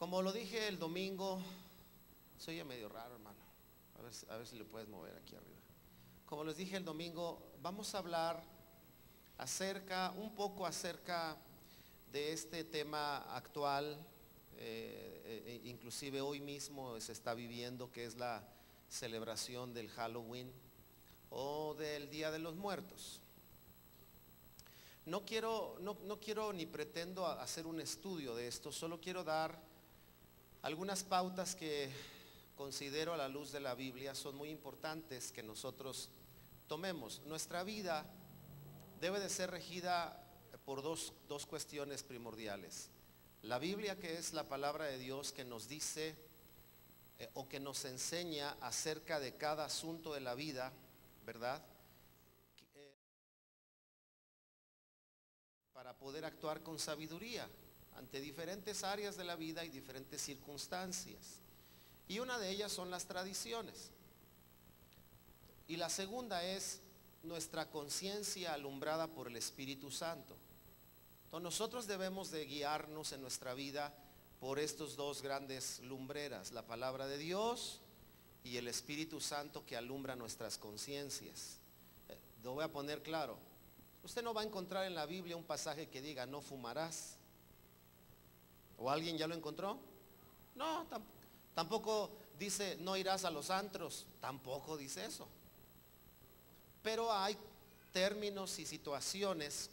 Como lo dije el domingo, se oye medio raro, hermano. A ver si le puedes mover aquí arriba. Como les dije el domingo, vamos a hablar un poco acerca de este tema actual, inclusive hoy mismo se está viviendo, que es la celebración del Halloween o del Día de los Muertos. No quiero ni pretendo hacer un estudio de esto, solo quiero dar algunas pautas que considero a la luz de la Biblia son muy importantes que nosotros tomemos. Nuestra vida debe de ser regida por dos cuestiones primordiales. La Biblia, que es la palabra de Dios que nos dice o que nos enseña acerca de cada asunto de la vida, ¿verdad? Para poder actuar con sabiduría ante diferentes áreas de la vida y diferentes circunstancias. Y una de ellas son las tradiciones. Y la segunda es nuestra conciencia alumbrada por el Espíritu Santo. Entonces nosotros debemos de guiarnos en nuestra vida por estos dos grandes lumbreras, la palabra de Dios y el Espíritu Santo que alumbra nuestras conciencias. Lo voy a poner claro. Usted no va a encontrar en la Biblia un pasaje que diga no fumarás. ¿O alguien ya lo encontró? No, tampoco dice no irás a los antros, tampoco dice eso. Pero hay términos y situaciones,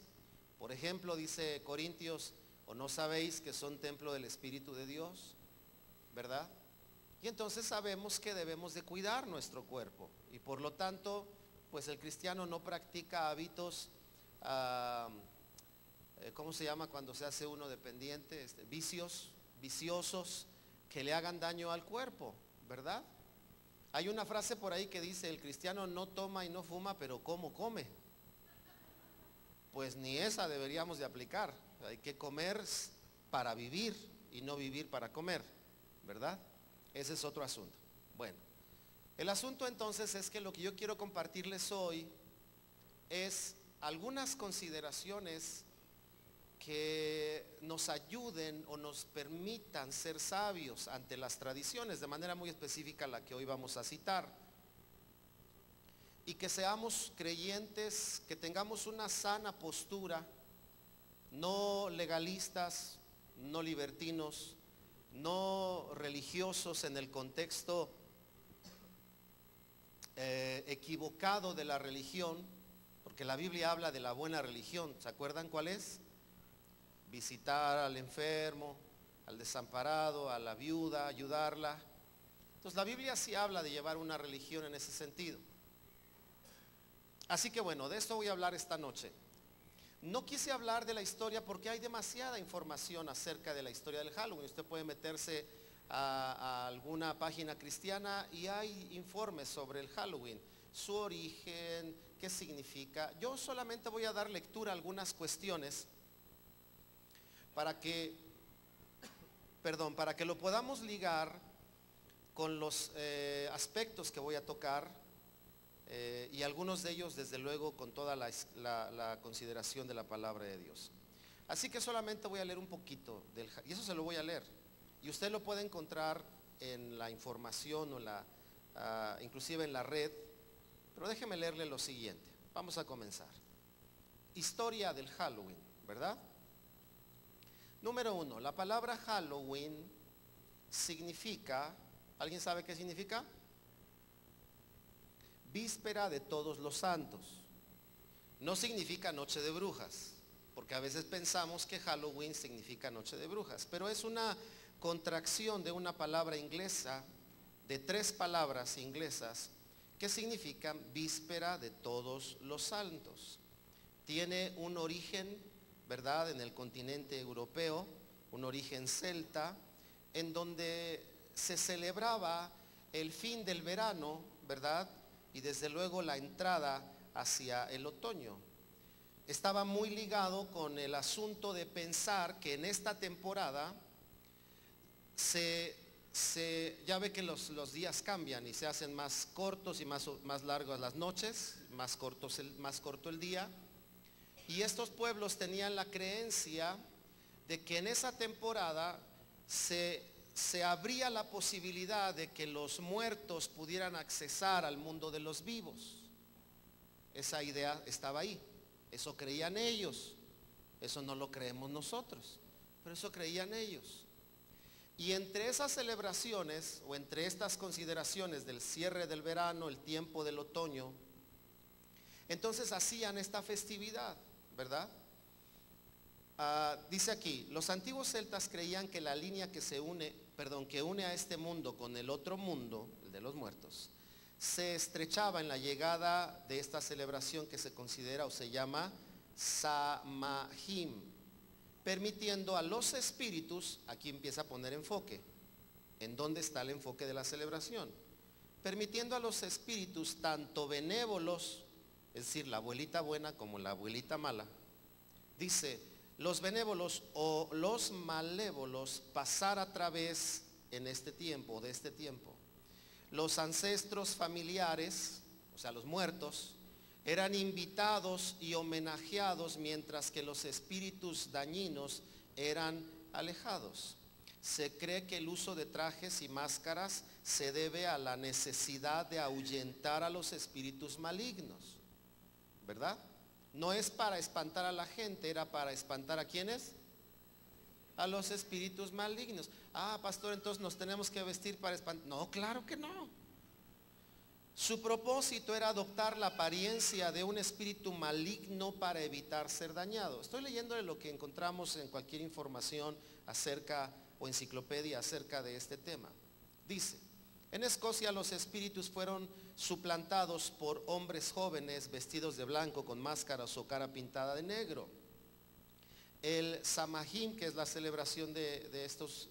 por ejemplo dice Corintios, o no sabéis que son templo del Espíritu de Dios, ¿verdad? Y entonces sabemos que debemos de cuidar nuestro cuerpo y por lo tanto, pues el cristiano no practica hábitos, ¿cómo se llama cuando se hace uno dependiente? Viciosos que le hagan daño al cuerpo, ¿verdad? Hay una frase por ahí que dice, el cristiano no toma y no fuma, pero ¿cómo come? Pues ni esa deberíamos de aplicar. Hay que comer para vivir y no vivir para comer, ¿verdad? Ese es otro asunto. Bueno, el asunto entonces es que lo que yo quiero compartirles hoy es algunas consideraciones que nos ayuden o nos permitan ser sabios ante las tradiciones, de manera muy específica la que hoy vamos a citar, y que seamos creyentes, que tengamos una sana postura, no legalistas, no libertinos, no religiosos en el contexto equivocado de la religión, porque la Biblia habla de la buena religión. ¿Se acuerdan cuál es? Visitar al enfermo, al desamparado, a la viuda, ayudarla. Entonces la Biblia sí habla de llevar una religión en ese sentido. Así que bueno, de esto voy a hablar esta noche. No quise hablar de la historia porque hay demasiada información acerca de la historia del Halloween. Usted puede meterse a alguna página cristiana y hay informes sobre el Halloween, su origen, qué significa. Yo solamente voy a dar lectura a algunas cuestiones para que lo podamos ligar con los aspectos que voy a tocar y algunos de ellos desde luego con toda la consideración de la palabra de Dios. Así que solamente voy a leer un poquito y eso se lo voy a leer y usted lo puede encontrar en la información o inclusive en la red, pero déjeme leerle lo siguiente. Vamos a comenzar. Historia del Halloween, ¿verdad? Número 1, la palabra Halloween significa, ¿alguien sabe qué significa? Víspera de Todos los Santos. No significa noche de brujas, porque a veces pensamos que Halloween significa noche de brujas, pero es una contracción de una palabra inglesa, de 3 palabras inglesas que significan víspera de Todos los Santos. Tiene un origen, ¿verdad?, en el continente europeo, un origen celta, en donde se celebraba el fin del verano, ¿verdad?, y desde luego la entrada hacia el otoño. Estaba muy ligado con el asunto de pensar que en esta temporada ya ve que los días cambian y se hacen más cortos y más largas las noches, más corto el día. Y estos pueblos tenían la creencia de que en esa temporada se se abría la posibilidad de que los muertos pudieran accesar al mundo de los vivos. Esa idea estaba ahí. Eso creían ellos. Eso no lo creemos nosotros, pero eso creían ellos. Y entre esas celebraciones, o entre estas consideraciones del cierre del verano, el tiempo del otoño, entonces hacían esta festividad, ¿verdad? Dice aquí, los antiguos celtas creían que la línea que une a este mundo con el otro mundo, el de los muertos, se estrechaba en la llegada de esta celebración que se considera o se llama Samhain, permitiendo a los espíritus, aquí empieza a poner enfoque, ¿en dónde está el enfoque de la celebración? Permitiendo a los espíritus, tanto benévolos, es decir, la abuelita buena como la abuelita mala, dice, los benévolos o los malévolos pasar a través en este tiempo, de este tiempo. Los ancestros familiares, o sea, los muertos, eran invitados y homenajeados, mientras que los espíritus dañinos eran alejados. Se cree que el uso de trajes y máscaras se debe a la necesidad de ahuyentar a los espíritus malignos, ¿verdad? No es para espantar a la gente, era para espantar ¿a quiénes? A los espíritus malignos. Pastor, entonces nos tenemos que vestir para espantar. No, claro que no. Su propósito era adoptar la apariencia de un espíritu maligno para evitar ser dañado. Estoy leyéndole lo que encontramos en cualquier información acerca o enciclopedia acerca de este tema. Dice, en Escocia los espíritus fueron suplantados por hombres jóvenes vestidos de blanco con máscaras o cara pintada de negro. El Samhain, que es la celebración de estos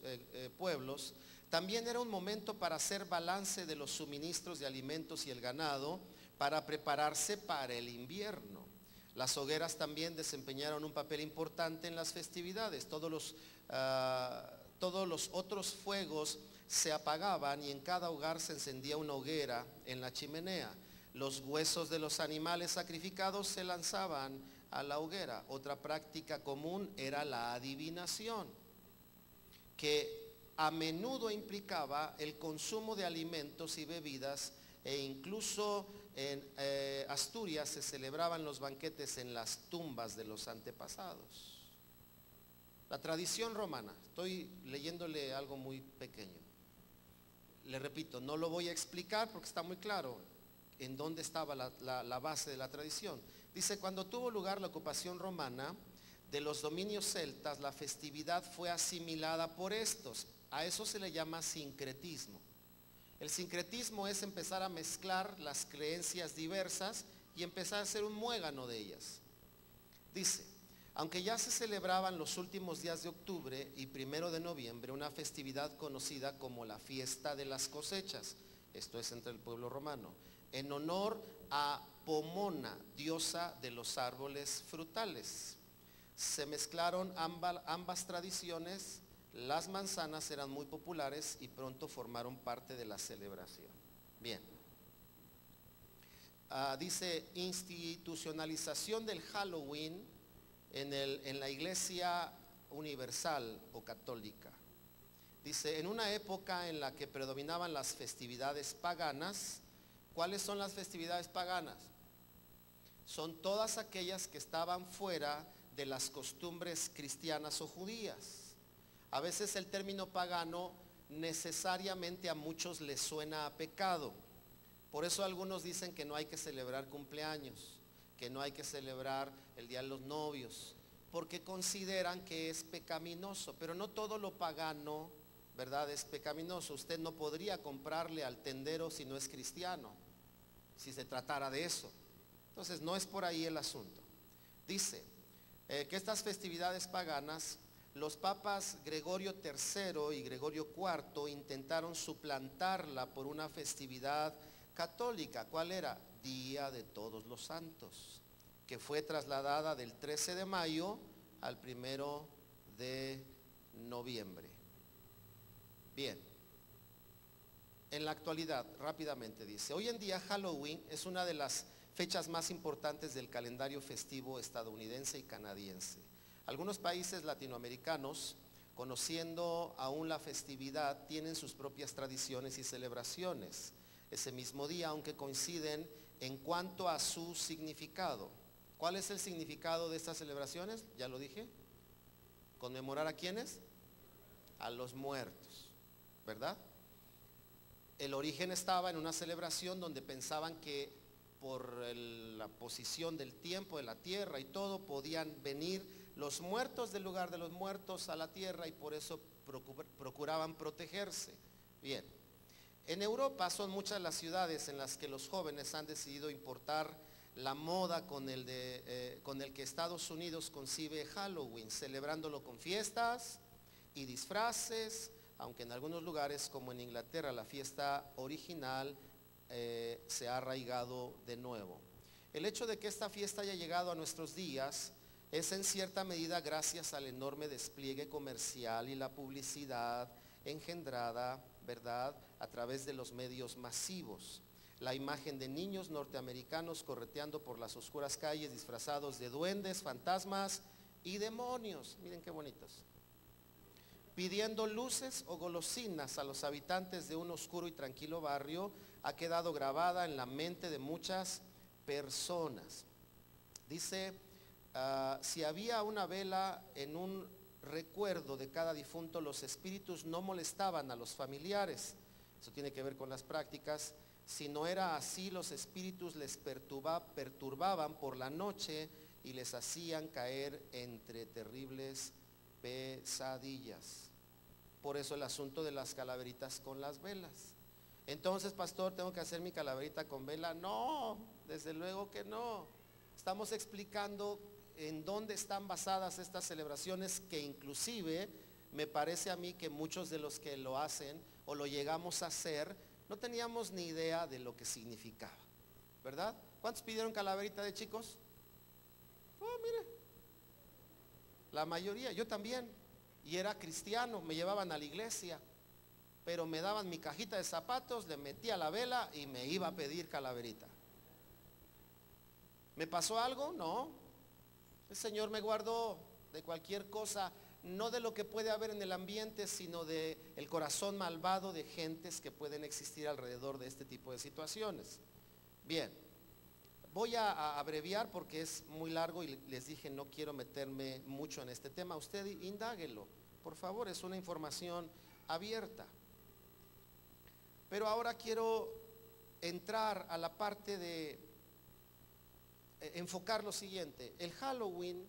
pueblos, también era un momento para hacer balance de los suministros de alimentos y el ganado para prepararse para el invierno. Las hogueras también desempeñaron un papel importante en las festividades. Todos los otros fuegos se apagaban y en cada hogar se encendía una hoguera en la chimenea. Los huesos de los animales sacrificados se lanzaban a la hoguera. Otra práctica común era la adivinación, que a menudo implicaba el consumo de alimentos y bebidas, e incluso en Asturias se celebraban los banquetes en las tumbas de los antepasados. La tradición romana, estoy leyéndole algo muy pequeño. Le repito, no lo voy a explicar porque está muy claro en dónde estaba la base de la tradición. Dice, cuando tuvo lugar la ocupación romana de los dominios celtas, la festividad fue asimilada por estos. A eso se le llama sincretismo. El sincretismo es empezar a mezclar las creencias diversas y empezar a hacer un muégano de ellas. Dice, aunque ya se celebraban los últimos días de octubre y 1 de noviembre una festividad conocida como la fiesta de las cosechas, esto es entre el pueblo romano, en honor a Pomona, diosa de los árboles frutales. Se mezclaron ambas tradiciones. Las manzanas eran muy populares y pronto formaron parte de la celebración. Bien. Dice, institucionalización del Halloween en la Iglesia Universal o Católica. Dice, en una época en la que predominaban las festividades paganas. ¿Cuáles son las festividades paganas? Son todas aquellas que estaban fuera de las costumbres cristianas o judías. A veces el término pagano necesariamente a muchos les suena a pecado. Por eso algunos dicen que no hay que celebrar cumpleaños, que no hay que celebrar el Día de los Novios, porque consideran que es pecaminoso. Pero no todo lo pagano, ¿verdad?, es pecaminoso. Usted no podría comprarle al tendero si no es cristiano, si se tratara de eso. Entonces no es por ahí el asunto. Dice que estas festividades paganas, los papas Gregorio III y Gregorio IV intentaron suplantarla por una festividad católica. ¿Cuál era? Día de Todos los Santos, que fue trasladada del 13 de mayo al 1 de noviembre. Bien, en la actualidad, rápidamente dice, hoy en día Halloween es una de las fechas más importantes del calendario festivo estadounidense y canadiense. Algunos países latinoamericanos conociendo aún la festividad, tienen sus propias tradiciones y celebraciones ese mismo día, aunque coinciden en cuanto a su significado. ¿Cuál es el significado de estas celebraciones? Ya lo dije. ¿Conmemorar a quiénes? A los muertos, ¿verdad? El origen estaba en una celebración donde pensaban que por la posición del tiempo, de la tierra y todo, podían venir los muertos del lugar de los muertos a la tierra, y por eso procuraban protegerse. Bien, en Europa son muchas las ciudades en las que los jóvenes han decidido importar la moda con el que Estados Unidos concibe Halloween, celebrándolo con fiestas y disfraces, aunque en algunos lugares como en Inglaterra la fiesta original se ha arraigado de nuevo. El hecho de que esta fiesta haya llegado a nuestros días es en cierta medida gracias al enorme despliegue comercial y la publicidad engendrada, ¿verdad?, a través de los medios masivos. La imagen de niños norteamericanos correteando por las oscuras calles disfrazados de duendes, fantasmas y demonios, miren qué bonitos, pidiendo luces o golosinas a los habitantes de un oscuro y tranquilo barrio, ha quedado grabada en la mente de muchas personas. Dice, si había una vela en un recuerdo de cada difunto, los espíritus no molestaban a los familiares. Eso tiene que ver con las prácticas. Si no era así, los espíritus les perturbaban por la noche y les hacían caer entre terribles pesadillas. Por eso el asunto de las calaveritas con las velas. Entonces, pastor, ¿tengo que hacer mi calaverita con vela? No, desde luego que no. Estamos explicando en dónde están basadas estas celebraciones, que inclusive me parece a mí que muchos de los que lo hacen o lo llegamos a hacer no teníamos ni idea de lo que significaba, ¿verdad? ¿Cuántos pidieron calaverita de chicos? Oh, mire, la mayoría, yo también, y era cristiano, me llevaban a la iglesia, pero me daban mi cajita de zapatos, le metía la vela y me iba a pedir calaverita. ¿Me pasó algo? No. El Señor me guardó de cualquier cosa, no de lo que puede haber en el ambiente, sino de el corazón malvado de gentes que pueden existir alrededor de este tipo de situaciones. Bien, voy a abreviar porque es muy largo y les dije no quiero meterme mucho en este tema. Usted indáguelo, por favor, es una información abierta. Pero ahora quiero entrar a la parte de enfocar lo siguiente. El Halloween,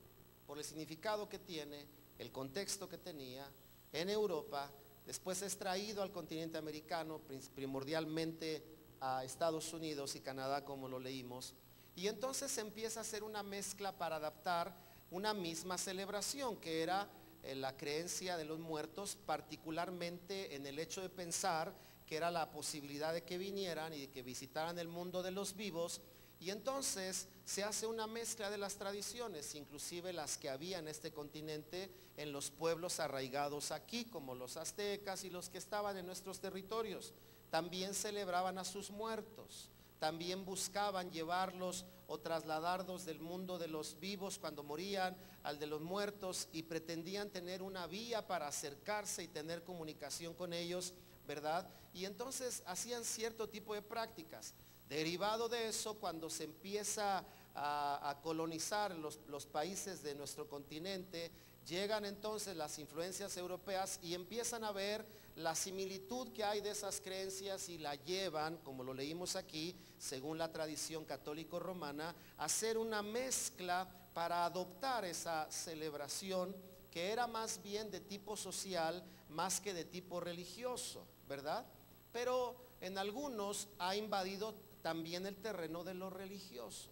por el significado que tiene, el contexto que tenía en Europa, después es traído al continente americano, primordialmente a Estados Unidos y Canadá, como lo leímos, y entonces se empieza a hacer una mezcla para adaptar una misma celebración, que era la creencia de los muertos, particularmente en el hecho de pensar que era la posibilidad de que vinieran y de que visitaran el mundo de los vivos. Y entonces se hace una mezcla de las tradiciones, inclusive las que había en este continente, en los pueblos arraigados aquí, como los aztecas y los que estaban en nuestros territorios. También celebraban a sus muertos, también buscaban llevarlos o trasladarlos del mundo de los vivos cuando morían al de los muertos, y pretendían tener una vía para acercarse y tener comunicación con ellos, ¿verdad? Y entonces hacían cierto tipo de prácticas. Derivado de eso, cuando se empieza a colonizar los países de nuestro continente, llegan entonces las influencias europeas y empiezan a ver la similitud que hay de esas creencias y la llevan, como lo leímos aquí, según la tradición católico-romana, a hacer una mezcla para adoptar esa celebración que era más bien de tipo social más que de tipo religioso, ¿verdad? Pero en algunos ha invadido también el terreno de lo religioso.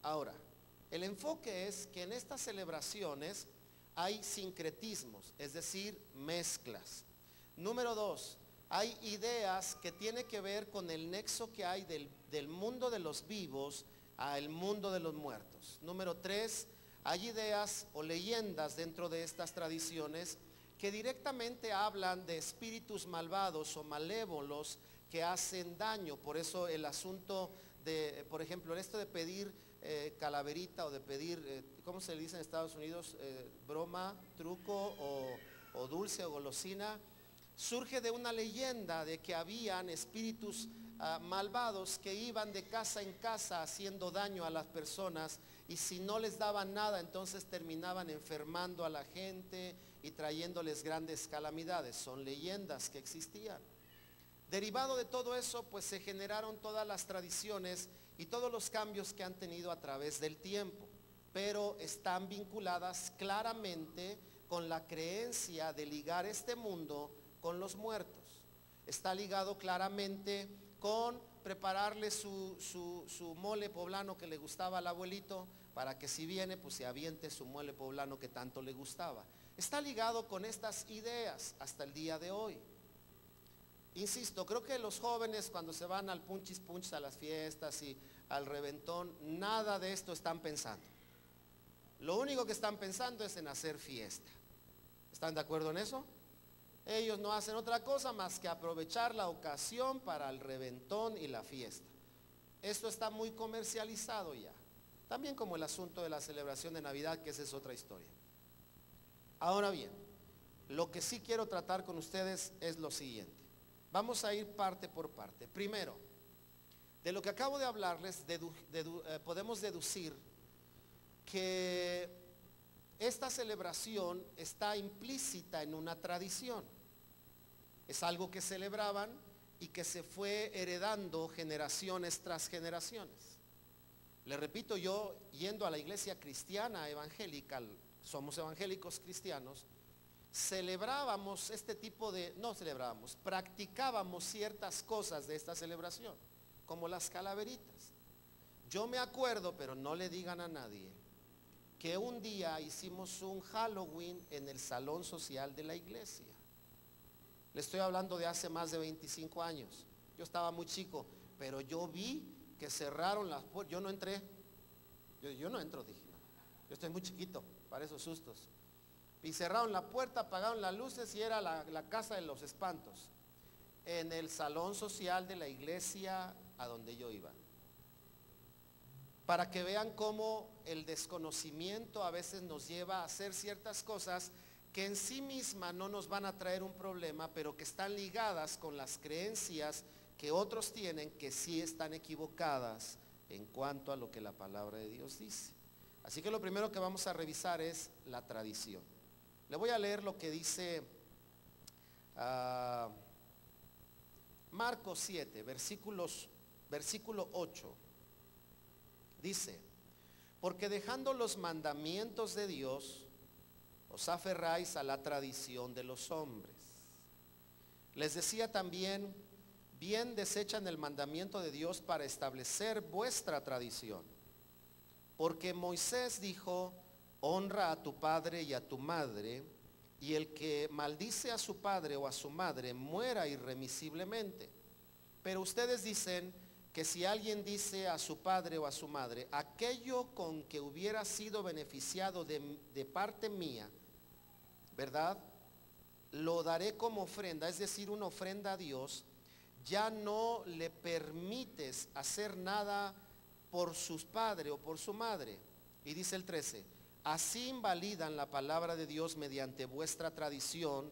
Ahora, el enfoque es que en estas celebraciones hay sincretismos, es decir, mezclas. Número 2, hay ideas que tienen que ver con el nexo que hay del mundo de los vivos al mundo de los muertos. Número 3, hay ideas o leyendas dentro de estas tradiciones que directamente hablan de espíritus malvados o malévolos que hacen daño. Por eso el asunto de, por ejemplo, esto de pedir calaverita o de pedir, ¿cómo se le dice en Estados Unidos? Broma, truco o dulce o golosina, surge de una leyenda de que habían espíritus malvados que iban de casa en casa haciendo daño a las personas, y si no les daban nada, entonces terminaban enfermando a la gente y trayéndoles grandes calamidades. Son leyendas que existían. Derivado de todo eso, pues se generaron todas las tradiciones y todos los cambios que han tenido a través del tiempo, pero están vinculadas claramente con la creencia de ligar este mundo con los muertos. Está ligado claramente con prepararle su mole poblano que le gustaba al abuelito, para que si viene, pues se aviente su mole poblano que tanto le gustaba. Está ligado con estas ideas hasta el día de hoy. Insisto, creo que los jóvenes, cuando se van al punchis punch, a las fiestas y al reventón, nada de esto están pensando. Lo único que están pensando es en hacer fiesta. ¿Están de acuerdo en eso? Ellos no hacen otra cosa más que aprovechar la ocasión para el reventón y la fiesta. Esto está muy comercializado ya. También como el asunto de la celebración de Navidad, que esa es otra historia. Ahora bien, lo que sí quiero tratar con ustedes es lo siguiente. Vamos a ir parte por parte. Primero, de lo que acabo de hablarles, podemos deducir que esta celebración está implícita en una tradición. Es algo que celebraban y que se fue heredando generaciones tras generaciones. Le repito, yo yendo a la iglesia cristiana evangélica, somos evangélicos cristianos, practicábamos ciertas cosas de esta celebración, como las calaveritas. Yo me acuerdo, pero no le digan a nadie, que un día hicimos un Halloween en el salón social de la iglesia. Le estoy hablando de hace más de 25 años. Yo estaba muy chico, pero yo vi que cerraron las puertas. Yo no entré. Yo no entro, dije. Yo estoy muy chiquito para esos sustos. Y cerraron la puerta, apagaron las luces y era la casa de los espantos. En el salón social de la iglesia a donde yo iba. Para que vean cómo el desconocimiento a veces nos lleva a hacer ciertas cosas que en sí misma no nos van a traer un problema, pero que están ligadas con las creencias que otros tienen, que sí están equivocadas en cuanto a lo que la palabra de Dios dice. Así que lo primero que vamos a revisar es la tradición. Le voy a leer lo que dice Marcos 7, versículo 8. Dice: porque dejando los mandamientos de Dios, os aferráis a la tradición de los hombres. Les decía también, bien desechan el mandamiento de Dios para establecer vuestra tradición. Porque Moisés dijo, honra a tu padre y a tu madre, y el que maldice a su padre o a su madre muera irremisiblemente. Pero ustedes dicen que si alguien dice a su padre o a su madre, aquello con que hubiera sido beneficiado de parte mía, ¿verdad?, lo daré como ofrenda, es decir, una ofrenda a Dios, ya no le permites hacer nada por sus padres o por su madre. Y dice el 13, así invalidan la palabra de Dios mediante vuestra tradición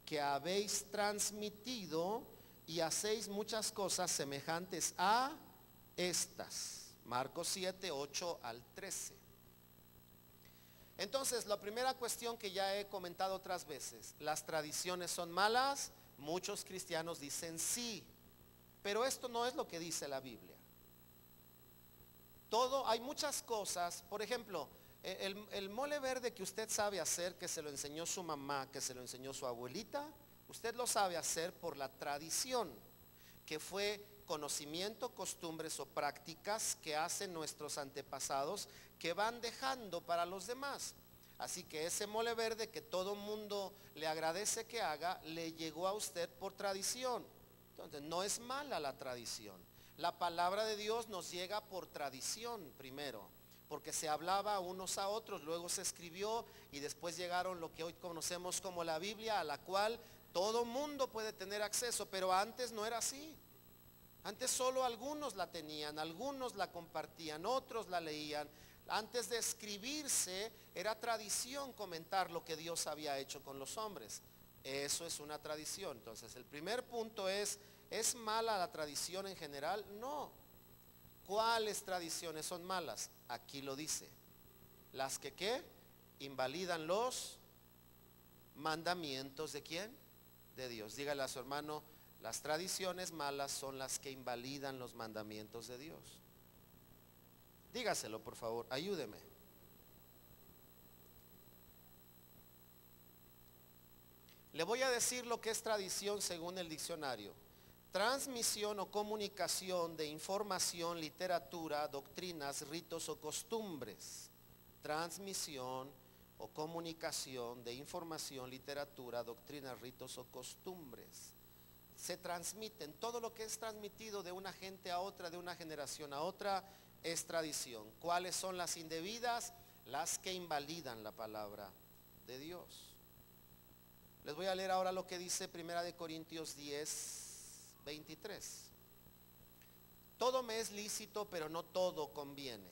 que habéis transmitido, y hacéis muchas cosas semejantes a estas. Marcos 7, 8 al 13. Entonces, la primera cuestión que ya he comentado otras veces, ¿las tradiciones son malas? Muchos cristianos dicen sí, pero esto no es lo que dice la Biblia. Hay muchas cosas, por ejemplo, el mole verde que usted sabe hacer, que se lo enseñó su mamá, que se lo enseñó su abuelita, usted lo sabe hacer por la tradición, que fue conocimiento, costumbres o prácticas que hacen nuestros antepasados, que van dejando para los demás. Así que ese mole verde que todo mundo le agradece que haga, le llegó a usted por tradición. Entonces, no es mala la tradición. La palabra de Dios nos llega por tradición primero, porque se hablaba unos a otros, luego se escribió y después llegaron lo que hoy conocemos como la Biblia, a la cual todo mundo puede tener acceso, pero antes no era así. Antes solo algunos la tenían, algunos la compartían, otros la leían. Antes de escribirse, era tradición comentar lo que Dios había hecho con los hombres. Eso es una tradición. Entonces, el primer punto ¿es mala la tradición en general? No. ¿Cuáles tradiciones son malas? Aquí lo dice. Las que ¿qué? Invalidan los mandamientos ¿de quién? De Dios. Dígale a su hermano, las tradiciones malas son las que invalidan los mandamientos de Dios. Dígaselo, por favor, ayúdeme. Le voy a decir lo que es tradición según el diccionario. Transmisión o comunicación de información, literatura, doctrinas, ritos o costumbres. Transmisión o comunicación de información, literatura, doctrinas, ritos o costumbres. Se transmiten, todo lo que es transmitido de una gente a otra, de una generación a otra, es tradición. ¿Cuáles son las indebidas? Las que invalidan la palabra de Dios. Les voy a leer ahora lo que dice 1 Corintios 10, 23. Todo me es lícito, pero no todo conviene.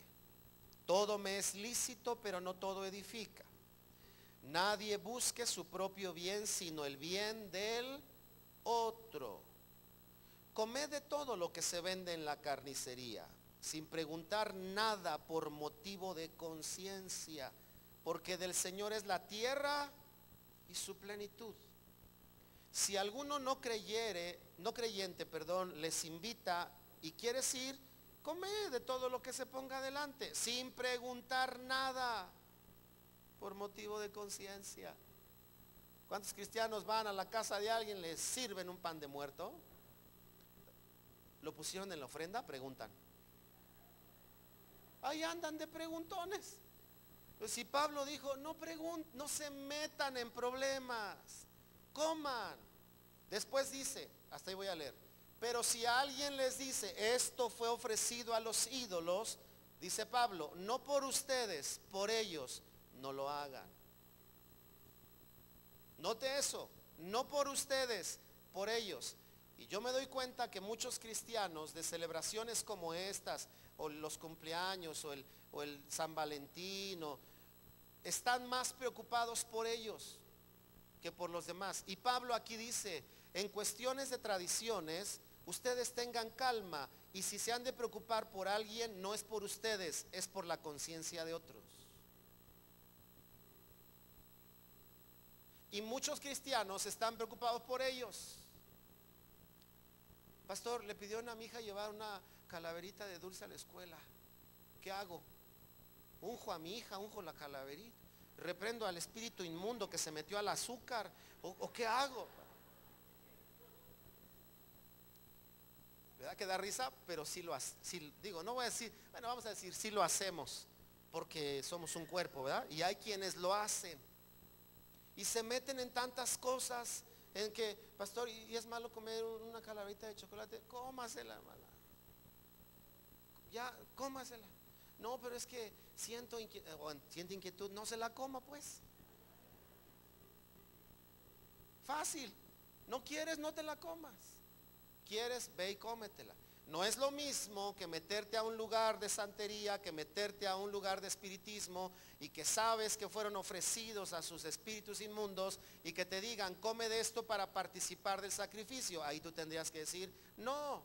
Todo me es lícito, pero no todo edifica. Nadie busque su propio bien, sino el bien del otro. Comed de todo lo que se vende en la carnicería, sin preguntar nada por motivo de conciencia, porque del Señor es la tierra y su plenitud. Si alguno no creyente, les invita y quieres ir, comed de todo lo que se ponga adelante, sin preguntar nada por motivo de conciencia. ¿Cuántos cristianos van a la casa de alguien, les sirven un pan de muerto? ¿Lo pusieron en la ofrenda? Preguntan. Ahí andan de preguntones. Pues si Pablo dijo, no se metan en problemas, coman. Después dice, hasta ahí voy a leer, pero si alguien les dice, esto fue ofrecido a los ídolos, dice Pablo, no por ustedes, por ellos, no lo hagan. Note eso, no por ustedes, por ellos. Y yo me doy cuenta que muchos cristianos de celebraciones como estas, o los cumpleaños, o el San Valentín, están más preocupados por ellos que por los demás. Y Pablo aquí dice, en cuestiones de tradiciones, ustedes tengan calma, y si se han de preocupar por alguien, no es por ustedes, es por la conciencia de otros. Y muchos cristianos están preocupados por ellos. Pastor, le pidió a mi hija llevar una calaverita de dulce a la escuela. ¿Qué hago? Unjo a mi hija, unjo la calaverita. Reprendo al espíritu inmundo que se metió al azúcar. ¿O qué hago? ¿Verdad que da risa? Pero sí lo hace. Sí, digo, no voy a decir, bueno, vamos a decir, sí lo hacemos, porque somos un cuerpo, ¿verdad? Y hay quienes lo hacen. Y se meten en tantas cosas, en que, pastor, ¿y es malo comer una calaverita de chocolate? Cómasela, hermana. Ya, cómasela. No, pero es que siento inquietud, no se la coma pues. Fácil. No quieres, no te la comas. Quieres, ve y cómetela. No es lo mismo que meterte a un lugar de santería, que meterte a un lugar de espiritismo, y que sabes que fueron ofrecidos a sus espíritus inmundos, y que te digan, come de esto para participar del sacrificio. Ahí tú tendrías que decir, no.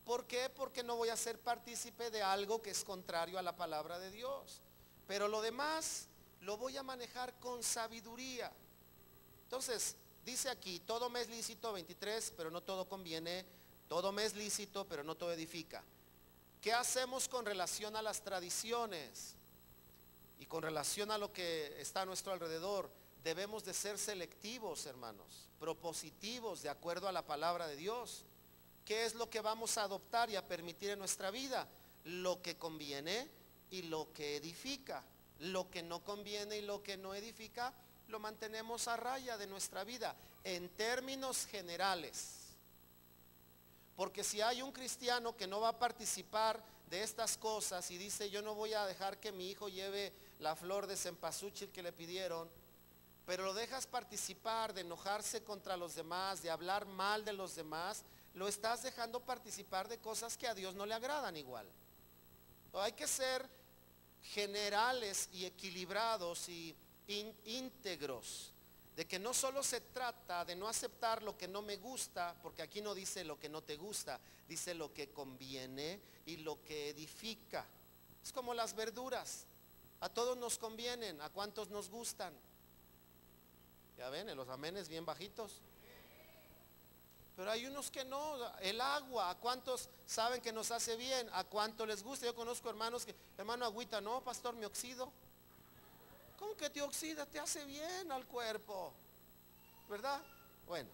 ¿Por qué? Porque no voy a ser partícipe de algo que es contrario a la palabra de Dios. Pero lo demás lo voy a manejar con sabiduría. Entonces, dice aquí, todo me es lícito, 23, pero no todo conviene. Todo me es lícito, pero no todo edifica. ¿Qué hacemos con relación a las tradiciones? Y con relación a lo que está a nuestro alrededor. Debemos de ser selectivos, hermanos, propositivos, de acuerdo a la palabra de Dios. ¿Qué es lo que vamos a adoptar y a permitir en nuestra vida? Lo que conviene y lo que edifica. Lo que no conviene y lo que no edifica, lo mantenemos a raya de nuestra vida, en términos generales. Porque si hay un cristiano que no va a participar de estas cosas y dice, yo no voy a dejar que mi hijo lleve la flor de cempasúchil que le pidieron, pero lo dejas participar de enojarse contra los demás, de hablar mal de los demás, lo estás dejando participar de cosas que a Dios no le agradan igual. Hay que ser generales y equilibrados y íntegros, de que no solo se trata de no aceptar lo que no me gusta, porque aquí no dice lo que no te gusta, dice lo que conviene y lo que edifica. Es como las verduras, a todos nos convienen, a cuántos nos gustan. Ya ven, en los amenes bien bajitos. Pero hay unos que no. El agua, ¿a cuántos saben que nos hace bien? ¿A cuántos les gusta? Yo conozco hermanos que, hermano, agüita, no, pastor, me oxido. ¿Cómo que te oxida? Te hace bien al cuerpo, ¿verdad? Bueno,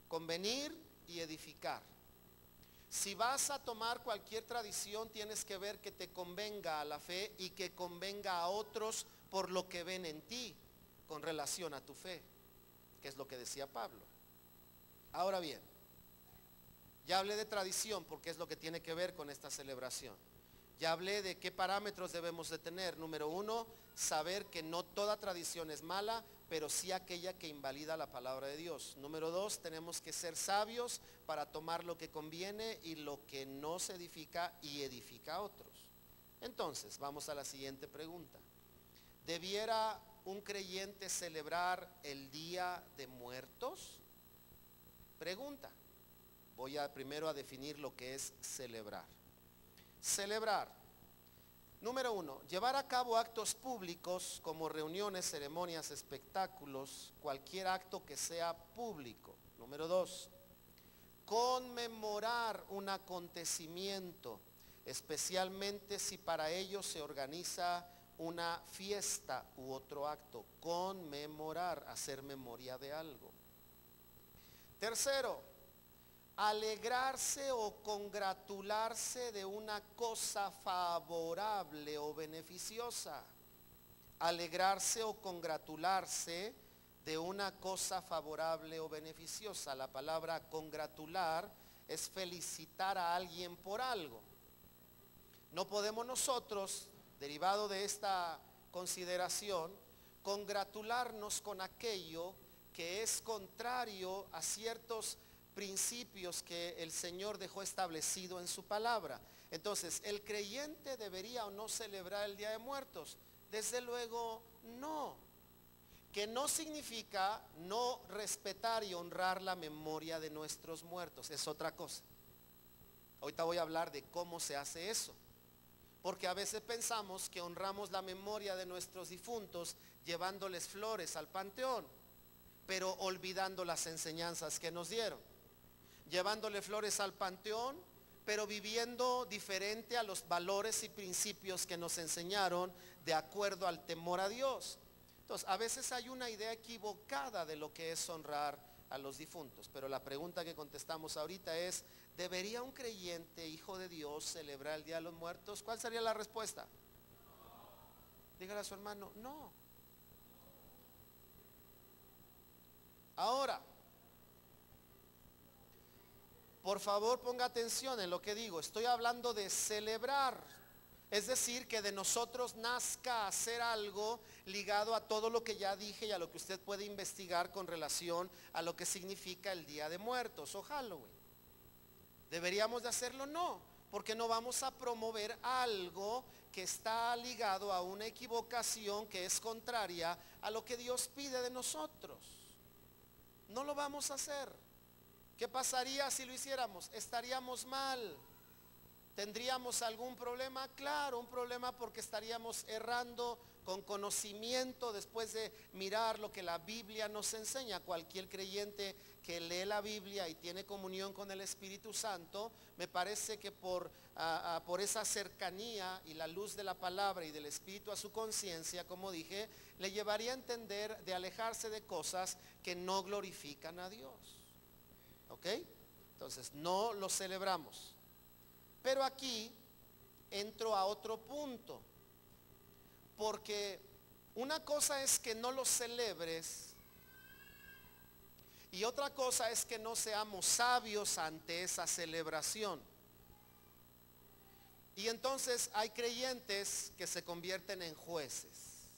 convenir y edificar. Si vas a tomar cualquier tradición, tienes que ver que te convenga a la fe y que convenga a otros por lo que ven en ti con relación a tu fe, que es lo que decía Pablo. Ahora bien, ya hablé de tradición porque es lo que tiene que ver con esta celebración. Ya hablé de qué parámetros debemos de tener. Número uno, saber que no toda tradición es mala, pero sí aquella que invalida la palabra de Dios. Número dos, tenemos que ser sabios para tomar lo que conviene y lo que no se edifica y edifica a otros. Entonces, vamos a la siguiente pregunta. ¿Debiera un creyente celebrar el Día de Muertos? Pregunta. Voy primero a definir lo que es celebrar. Celebrar. Número uno, llevar a cabo actos públicos como reuniones, ceremonias, espectáculos, cualquier acto que sea público. Número dos, conmemorar un acontecimiento, especialmente si para ello se organiza una fiesta u otro acto. Conmemorar, hacer memoria de algo. Tercero, alegrarse o congratularse de una cosa favorable o beneficiosa. Alegrarse o congratularse de una cosa favorable o beneficiosa. La palabra congratular es felicitar a alguien por algo. No podemos nosotros, derivado de esta consideración, congratularnos con aquello que es contrario a ciertos principios que el Señor dejó establecido en su palabra. Entonces, ¿el creyente debería o no celebrar el Día de Muertos? Desde luego no. Que no significa no respetar y honrar la memoria de nuestros muertos, es otra cosa. Ahorita voy a hablar de cómo se hace eso, porque a veces pensamos que honramos la memoria de nuestros difuntos llevándoles flores al panteón, pero olvidando las enseñanzas que nos dieron. Llevándole flores al panteón, pero viviendo diferente a los valores y principios que nos enseñaron de acuerdo al temor a Dios. Entonces, a veces hay una idea equivocada de lo que es honrar a los difuntos, pero la pregunta que contestamos ahorita es, ¿debería un creyente, hijo de Dios, celebrar el Día de los Muertos? ¿Cuál sería la respuesta? Dígale a su hermano, no. Ahora, por favor, ponga atención en lo que digo. Estoy hablando de celebrar. Es decir, que de nosotros nazca hacer algo ligado a todo lo que ya dije y a lo que usted puede investigar con relación a lo que significa el Día de Muertos o Halloween. ¿Deberíamos de hacerlo? No, porque no vamos a promover algo que está ligado a una equivocación que es contraria a lo que Dios pide de nosotros. No lo vamos a hacer. ¿Qué pasaría si lo hiciéramos? Estaríamos mal. ¿Tendríamos algún problema? Claro, un problema porque estaríamos errando con conocimiento después de mirar lo que la Biblia nos enseña. Cualquier creyente que lee la Biblia y tiene comunión con el Espíritu Santo, me parece que por esa cercanía y la luz de la palabra y del Espíritu a su conciencia, como dije, le llevaría a entender de alejarse de cosas que no glorifican a Dios. ¿Ok? Entonces, no lo celebramos. Pero aquí entro a otro punto, porque una cosa es que no lo celebres y otra cosa es que no seamos sabios ante esa celebración. Y entonces hay creyentes que se convierten en jueces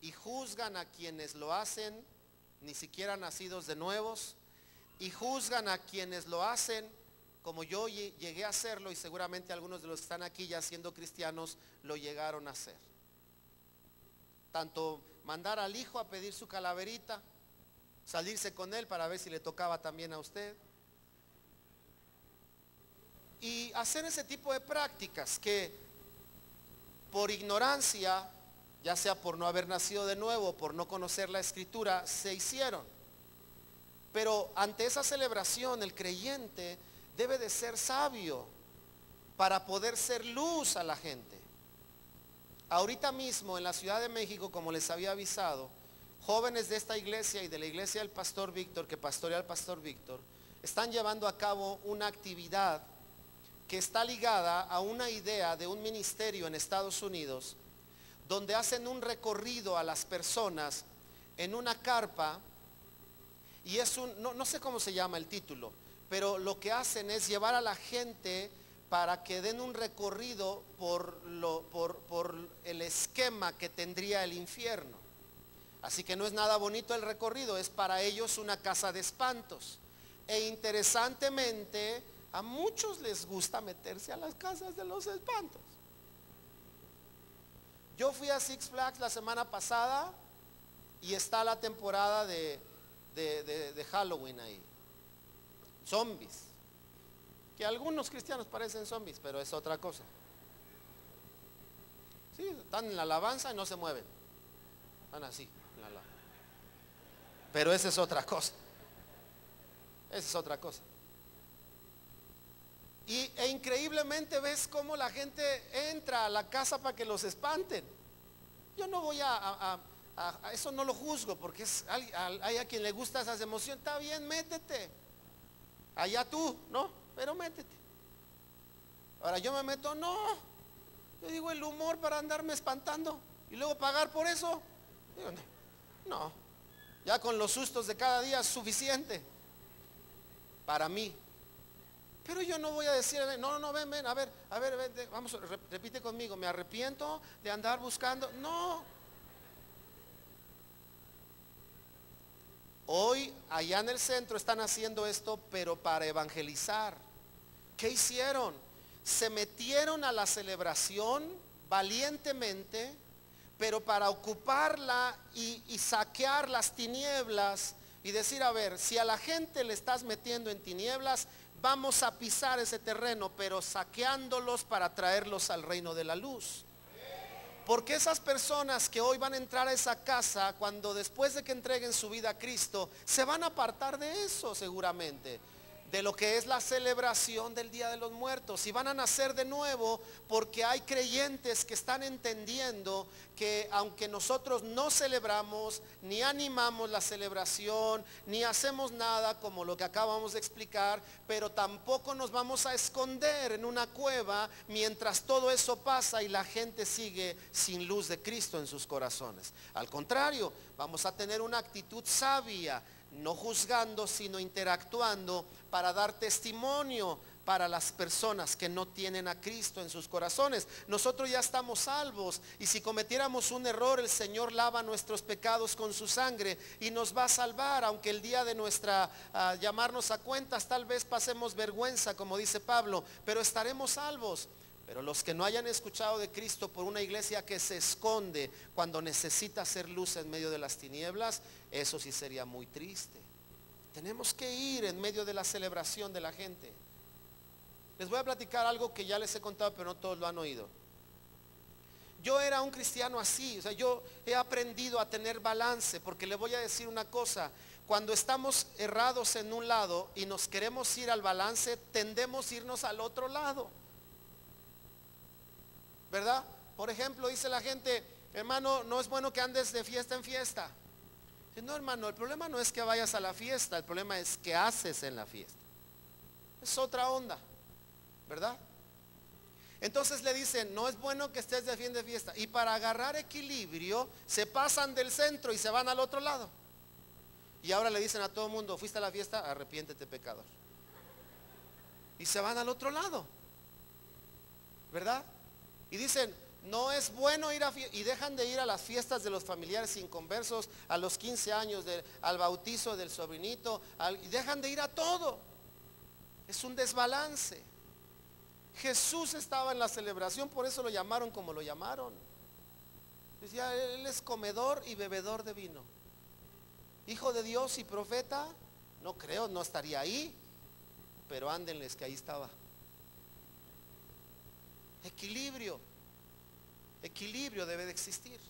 y juzgan a quienes lo hacen, ni siquiera nacidos de nuevos, y juzgan a quienes lo hacen como yo llegué a hacerlo, y seguramente algunos de los que están aquí ya siendo cristianos lo llegaron a hacer. Tanto mandar al hijo a pedir su calaverita, salirse con él para ver si le tocaba también a usted, y hacer ese tipo de prácticas que por ignorancia, ya sea por no haber nacido de nuevo, por no conocer la escritura, se hicieron. Pero ante esa celebración el creyente debe de ser sabio para poder ser luz a la gente. Ahorita mismo en la Ciudad de México, como les había avisado, jóvenes de esta iglesia y de la iglesia del pastor Víctor, que pastorea el pastor Víctor, están llevando a cabo una actividad que está ligada a una idea de un ministerio en Estados Unidos, donde hacen un recorrido a las personas en una carpa, y es no sé cómo se llama el título, pero lo que hacen es llevar a la gente para que den un recorrido por el esquema que tendría el infierno. Así que no es nada bonito el recorrido, es para ellos una casa de espantos. E interesantemente, a muchos les gusta meterse a las casas de los espantos. Yo fui a Six Flags la semana pasada y está la temporada de Halloween ahí. Zombies. Que algunos cristianos parecen zombies, pero es otra cosa. Sí, están en la alabanza y no se mueven. Están así, en la alabanza. Pero esa es otra cosa. Esa es otra cosa. E increíblemente ves cómo la gente entra a la casa para que los espanten. Yo no voy a eso no lo juzgo, porque hay a quien le gusta esas emociones. Está bien, métete. Allá tú, ¿no? Pero métete. Ahora yo me meto, no. Yo digo, el humor para andarme espantando y luego pagar por eso. Digo, no. Ya con los sustos de cada día es suficiente para mí. Pero yo no voy a decir, no, ven, a ver, ven, vamos, repite conmigo, me arrepiento de andar buscando. No. Hoy allá en el centro están haciendo esto, pero para evangelizar. ¿Qué hicieron? Se metieron a la celebración valientemente, pero para ocuparla y saquear las tinieblas y decir, a ver, si a la gente le estás metiendo en tinieblas, vamos a pisar ese terreno, pero saqueándolos para traerlos al reino de la luz. Porque esas personas que hoy van a entrar a esa casa, cuando después de que entreguen su vida a Cristo, se van a apartar de eso seguramente, de lo que es la celebración del Día de los Muertos, y van a nacer de nuevo, porque hay creyentes que están entendiendo que aunque nosotros no celebramos, ni animamos la celebración, ni hacemos nada como lo que acabamos de explicar, pero tampoco nos vamos a esconder en una cueva mientras todo eso pasa y la gente sigue sin luz de Cristo en sus corazones. Al contrario, vamos a tener una actitud sabia, no juzgando, sino interactuando para dar testimonio para las personas que no tienen a Cristo en sus corazones. Nosotros ya estamos salvos, y si cometiéramos un error, el Señor lava nuestros pecados con su sangre y nos va a salvar, aunque el día de nuestra llamarnos a cuentas tal vez pasemos vergüenza, como dice Pablo, pero estaremos salvos. Pero los que no hayan escuchado de Cristo por una iglesia que se esconde cuando necesita hacer luz en medio de las tinieblas, eso sí sería muy triste. Tenemos que ir en medio de la celebración de la gente. Les voy a platicar algo que ya les he contado, pero no todos lo han oído. Yo era un cristiano así, o sea, yo he aprendido a tener balance, porque le voy a decir una cosa: cuando estamos errados en un lado y nos queremos ir al balance, tendemos a irnos al otro lado, ¿verdad? Por ejemplo, dice la gente, hermano, no es bueno que andes de fiesta en fiesta. Dice, no, hermano, el problema no es que vayas a la fiesta, el problema es qué haces en la fiesta. Es otra onda, ¿verdad? Entonces le dicen, no es bueno que estés de fiesta. Y para agarrar equilibrio, se pasan del centro y se van al otro lado. Y ahora le dicen a todo el mundo, fuiste a la fiesta, arrepiéntete, pecador. Y se van al otro lado, ¿verdad? Y dicen, no es bueno ir a fiestas, y dejan de ir a las fiestas de los familiares inconversos, a los 15 años, al bautizo del sobrinito, y dejan de ir a todo. Es un desbalance. Jesús estaba en la celebración, por eso lo llamaron como lo llamaron. Decía, él es comedor y bebedor de vino. Hijo de Dios y profeta, no creo, no estaría ahí, pero ándenles que ahí estaba. Equilibrio, equilibrio debe de existir.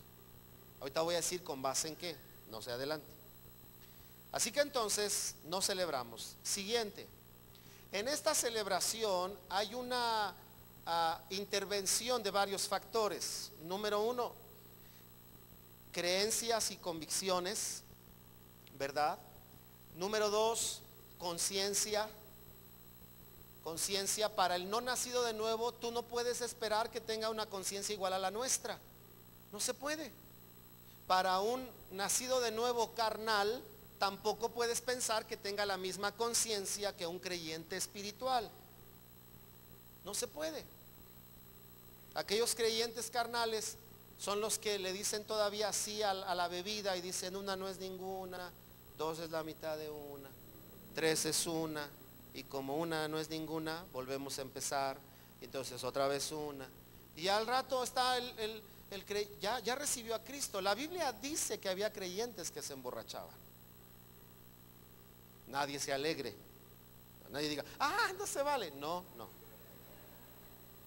Ahorita voy a decir con base en qué, no se adelante. Así que entonces no celebramos. Siguiente, en esta celebración hay una intervención de varios factores. Número uno, creencias y convicciones, ¿verdad? Número dos, conciencia. Conciencia. Para el no nacido de nuevo, tú no puedes esperar que tenga una conciencia igual a la nuestra. No se puede. Para un nacido de nuevo carnal, tampoco puedes pensar que tenga la misma conciencia que un creyente espiritual. No se puede. Aquellos creyentes carnales son los que le dicen todavía sí a la bebida y dicen una no es ninguna, dos es la mitad de una, tres es una, y como una no es ninguna, volvemos a empezar, entonces otra vez una. Y al rato está ya recibió a Cristo. La Biblia dice que había creyentes que se emborrachaban. Nadie se alegre. Nadie diga, no se vale. No, no.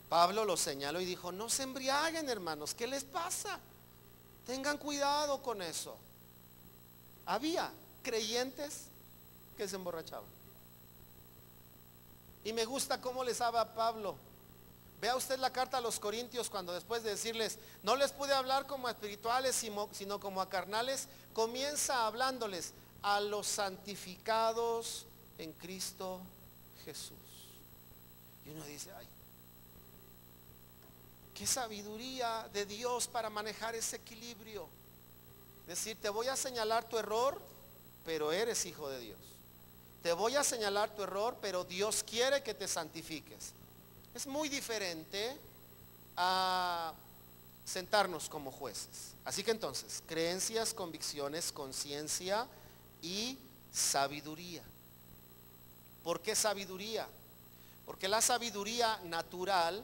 Pablo lo señaló y dijo, no se embriaguen, hermanos, ¿qué les pasa? Tengan cuidado con eso. Había creyentes que se emborrachaban. Y me gusta cómo les habla Pablo. Vea usted la carta a los Corintios, cuando después de decirles, no les pude hablar como a espirituales, sino como a carnales, comienza hablándoles a los santificados en Cristo Jesús. Y uno dice, ay, qué sabiduría de Dios para manejar ese equilibrio. Decir, te voy a señalar tu error, pero eres hijo de Dios. Te voy a señalar tu error, pero Dios quiere que te santifiques. Es muy diferente a sentarnos como jueces. Así que entonces, creencias, convicciones, conciencia y sabiduría. ¿Por qué sabiduría? Porque la sabiduría natural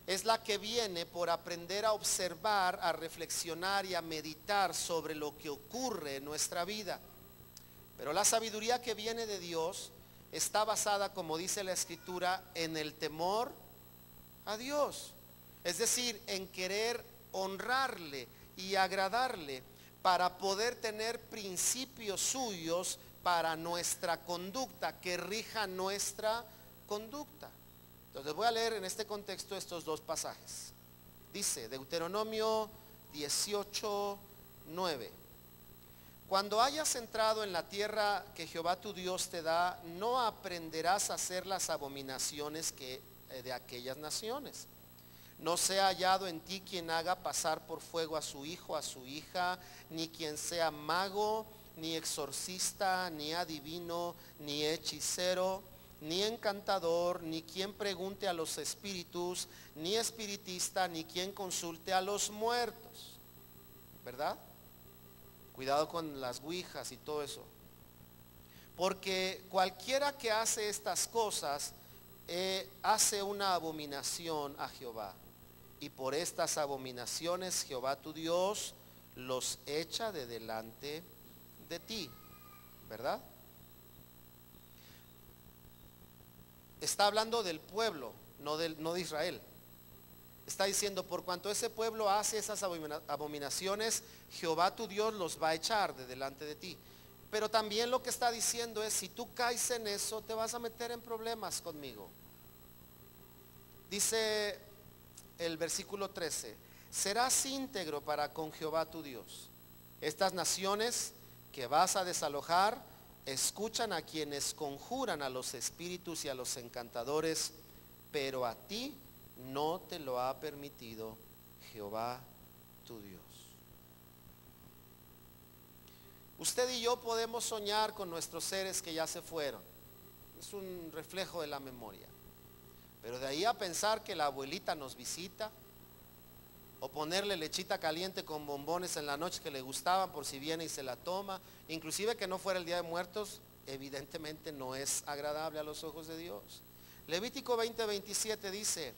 es la que viene por aprender a observar, a reflexionar y a meditar sobre lo que ocurre en nuestra vida. Pero la sabiduría que viene de Dios está basada, como dice la Escritura, en el temor a Dios. Es decir, en querer honrarle y agradarle para poder tener principios suyos para nuestra conducta, que rija nuestra conducta. Entonces voy a leer en este contexto estos dos pasajes. Dice Deuteronomio 18:9. Cuando hayas entrado en la tierra que Jehová tu Dios te da, no aprenderás a hacer las abominaciones de aquellas naciones. No sea hallado en ti quien haga pasar por fuego a su hijo, a su hija, ni quien sea mago, ni exorcista, ni adivino, ni hechicero, ni encantador, ni quien pregunte a los espíritus, ni espiritista, ni quien consulte a los muertos. ¿Verdad? Cuidado con las ouijas y todo eso. Porque cualquiera que hace estas cosas hace una abominación a Jehová. Y por estas abominaciones Jehová tu Dios los echa de delante de ti. ¿Verdad? Está hablando del pueblo, no de Israel. Está diciendo, por cuanto ese pueblo hace esas abominaciones, Jehová tu Dios los va a echar de delante de ti. Pero también lo que está diciendo es, si tú caes en eso, te vas a meter en problemas conmigo. Dice el versículo 13, serás íntegro para con Jehová tu Dios. Estas naciones que vas a desalojar escuchan a quienes conjuran a los espíritus y a los encantadores, pero a ti no te lo ha permitido Jehová tu Dios. Usted y yo podemos soñar con nuestros seres que ya se fueron. Es un reflejo de la memoria. Pero de ahí a pensar que la abuelita nos visita, o ponerle lechita caliente con bombones en la noche que le gustaban por si viene y se la toma, inclusive que no fuera el Día de Muertos, evidentemente no es agradable a los ojos de Dios. Levítico 20:27 dice: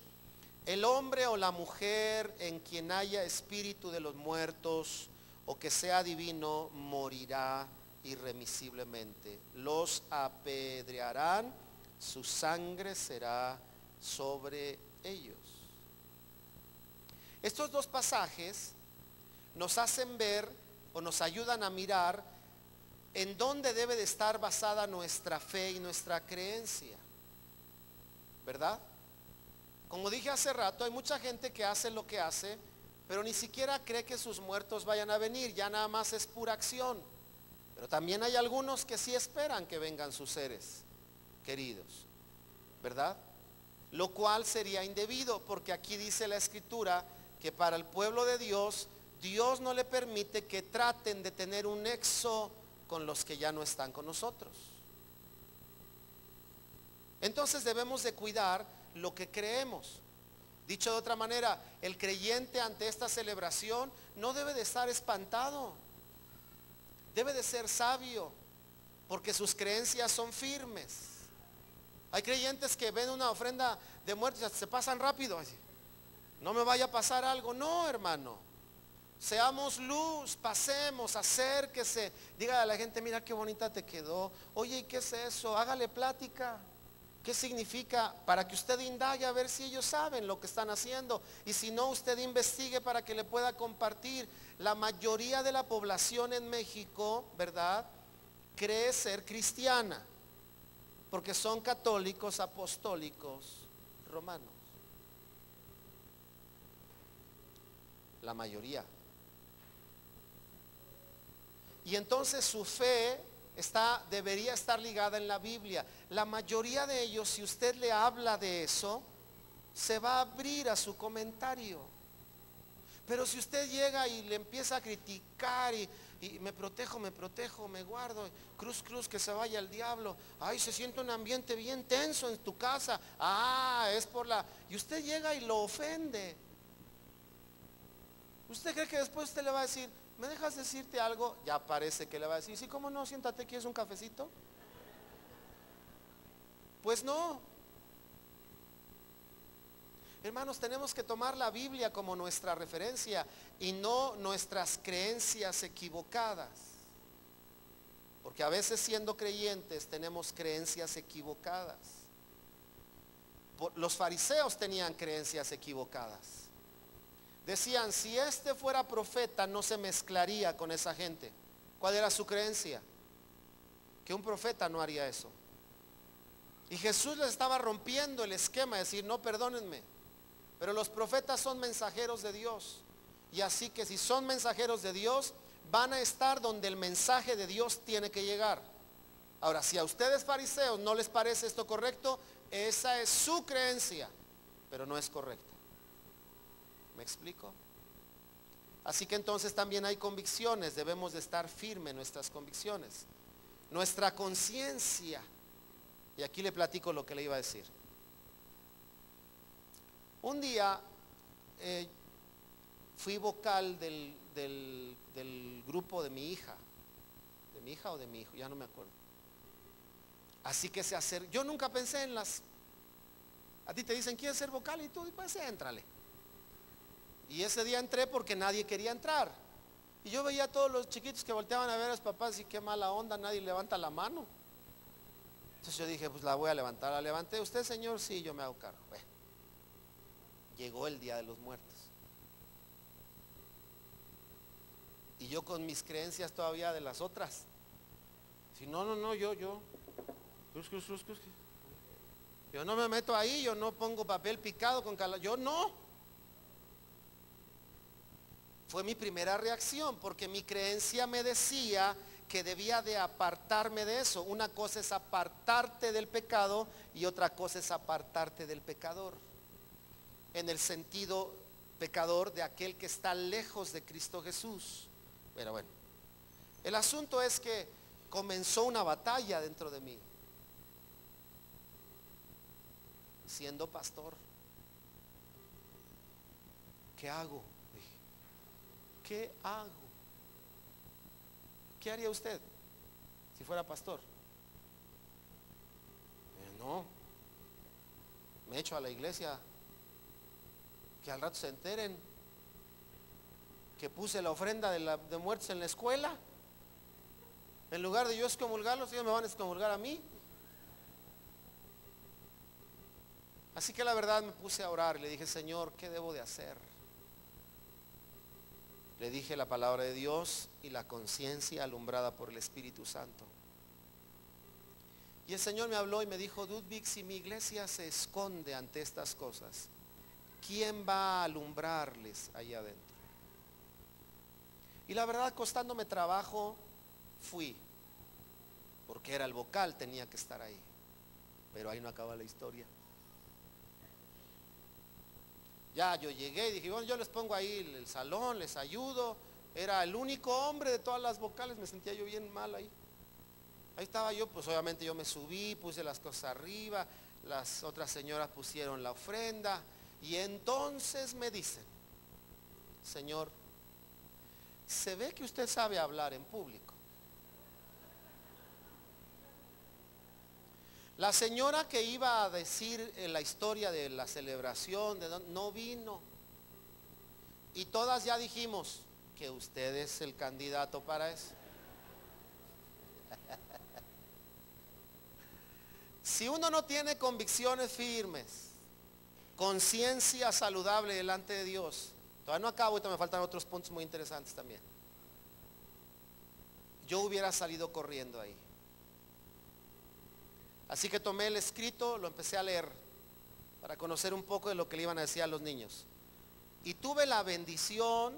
el hombre o la mujer en quien haya espíritu de los muertos o que sea adivino morirá irremisiblemente. Los apedrearán, su sangre será sobre ellos. Estos dos pasajes nos hacen ver o nos ayudan a mirar en dónde debe de estar basada nuestra fe y nuestra creencia, ¿verdad? Como dije hace rato, hay mucha gente que hace lo que hace, pero ni siquiera cree que sus muertos vayan a venir, ya nada más es pura acción. Pero también hay algunos que sí esperan que vengan sus seres queridos, ¿verdad? Lo cual sería indebido, porque aquí dice la escritura que para el pueblo de Dios, Dios no le permite que traten de tener un nexo con los que ya no están con nosotros. Entonces debemos de cuidar lo que creemos. Dicho de otra manera, el creyente ante esta celebración no debe de estar espantado, debe de ser sabio, porque sus creencias son firmes. Hay creyentes que ven una ofrenda de muerte y se pasan rápido, no me vaya a pasar algo. No, hermano, seamos luz, pasemos, acérquese, dígale a la gente: mira qué bonita te quedó, oye, ¿y qué es eso? Hágale plática. ¿Qué significa? Para que usted indague a ver si ellos saben lo que están haciendo, y si no, usted investigue para que le pueda compartir. La mayoría de la población en México, ¿verdad?, cree ser cristiana, porque son católicos apostólicos romanos. La mayoría. Y entonces su fe debería estar ligada en la Biblia. La mayoría de ellos, si usted le habla de eso, se va a abrir a su comentario. Pero si usted llega y le empieza a criticar y me protejo, me guardo, cruz, que se vaya al diablo, ay, se siente un ambiente bien tenso en tu casa, es por y usted llega y lo ofende. ¿Usted cree que después usted le va a decir: ¿me dejas decirte algo? Ya parece que le va a decir: sí, ¿cómo no? Siéntate, ¿quieres un cafecito? Pues no. Hermanos, tenemos que tomar la Biblia como nuestra referencia y no nuestras creencias equivocadas, porque a veces, siendo creyentes, tenemos creencias equivocadas. Los fariseos tenían creencias equivocadas. Decían: si este fuera profeta, no se mezclaría con esa gente. ¿Cuál era su creencia? Que un profeta no haría eso. Y Jesús les estaba rompiendo el esquema, decir: no, perdónenme, pero los profetas son mensajeros de Dios, y así que si son mensajeros de Dios, van a estar donde el mensaje de Dios tiene que llegar. Ahora, si a ustedes, fariseos, no les parece esto correcto, esa es su creencia, pero no es correcta. ¿Me explico? Así que entonces también hay convicciones, debemos de estar firmes en nuestras convicciones. Nuestra conciencia, y aquí le platico lo que le iba a decir. Un día fui vocal del grupo de mi hija o de mi hijo, ya no me acuerdo. Así que yo nunca pensé en a ti te dicen: ¿quieres ser vocal? Y tú, pues éntrale. Y ese día entré porque nadie quería entrar. Y yo veía a todos los chiquitos que volteaban a ver a los papás y qué mala onda, nadie levanta la mano. Entonces yo dije: pues la voy a levantar. La levanté. ¿Usted, señor? Sí, yo me hago cargo. Bueno, llegó el Día de los Muertos. Y yo con mis creencias todavía de las otras. Si no, yo no me meto ahí, yo no pongo papel picado con yo no. Fue mi primera reacción, porque mi creencia me decía que debía de apartarme de eso. Una cosa es apartarte del pecado y otra cosa es apartarte del pecador, en el sentido pecador de aquel que está lejos de Cristo Jesús. Pero bueno, el asunto es que comenzó una batalla dentro de mí, siendo pastor. ¿Qué hago? ¿Qué hago? ¿Qué haría usted si fuera pastor? no, me echo a la iglesia, que al rato se enteren que puse la ofrenda de muertos en la escuela. En lugar de yo excomulgarlos, ellos me van a excomulgar a mí. Así que la verdad me puse a orar y le dije, Señor, ¿qué debo de hacer? Le dije la palabra de Dios y la conciencia alumbrada por el Espíritu Santo. Y el Señor me habló y me dijo, Ludwig, si mi iglesia se esconde ante estas cosas, ¿quién va a alumbrarles ahí adentro? Y la verdad, costándome trabajo, fui, porque era el vocal, tenía que estar ahí. Pero ahí no acaba la historia. Ya yo llegué y dije, bueno, yo les pongo ahí el salón, les ayudo. Era el único hombre de todas las vocales, me sentía yo bien mal ahí. Ahí estaba yo, pues obviamente yo me subí, puse las cosas arriba, las otras señoras pusieron la ofrenda. Y entonces me dicen, Señor, se ve que usted sabe hablar en público. La señora que iba a decir la historia de la celebración no vino. Y todas ya dijimos que usted es el candidato para eso. Si uno no tiene convicciones firmes, conciencia saludable delante de Dios, todavía no acabo, ahorita me faltan otros puntos muy interesantes también. Yo hubiera salido corriendo ahí. Así que tomé el escrito, lo empecé a leer para conocer un poco de lo que le iban a decir a los niños. Y tuve la bendición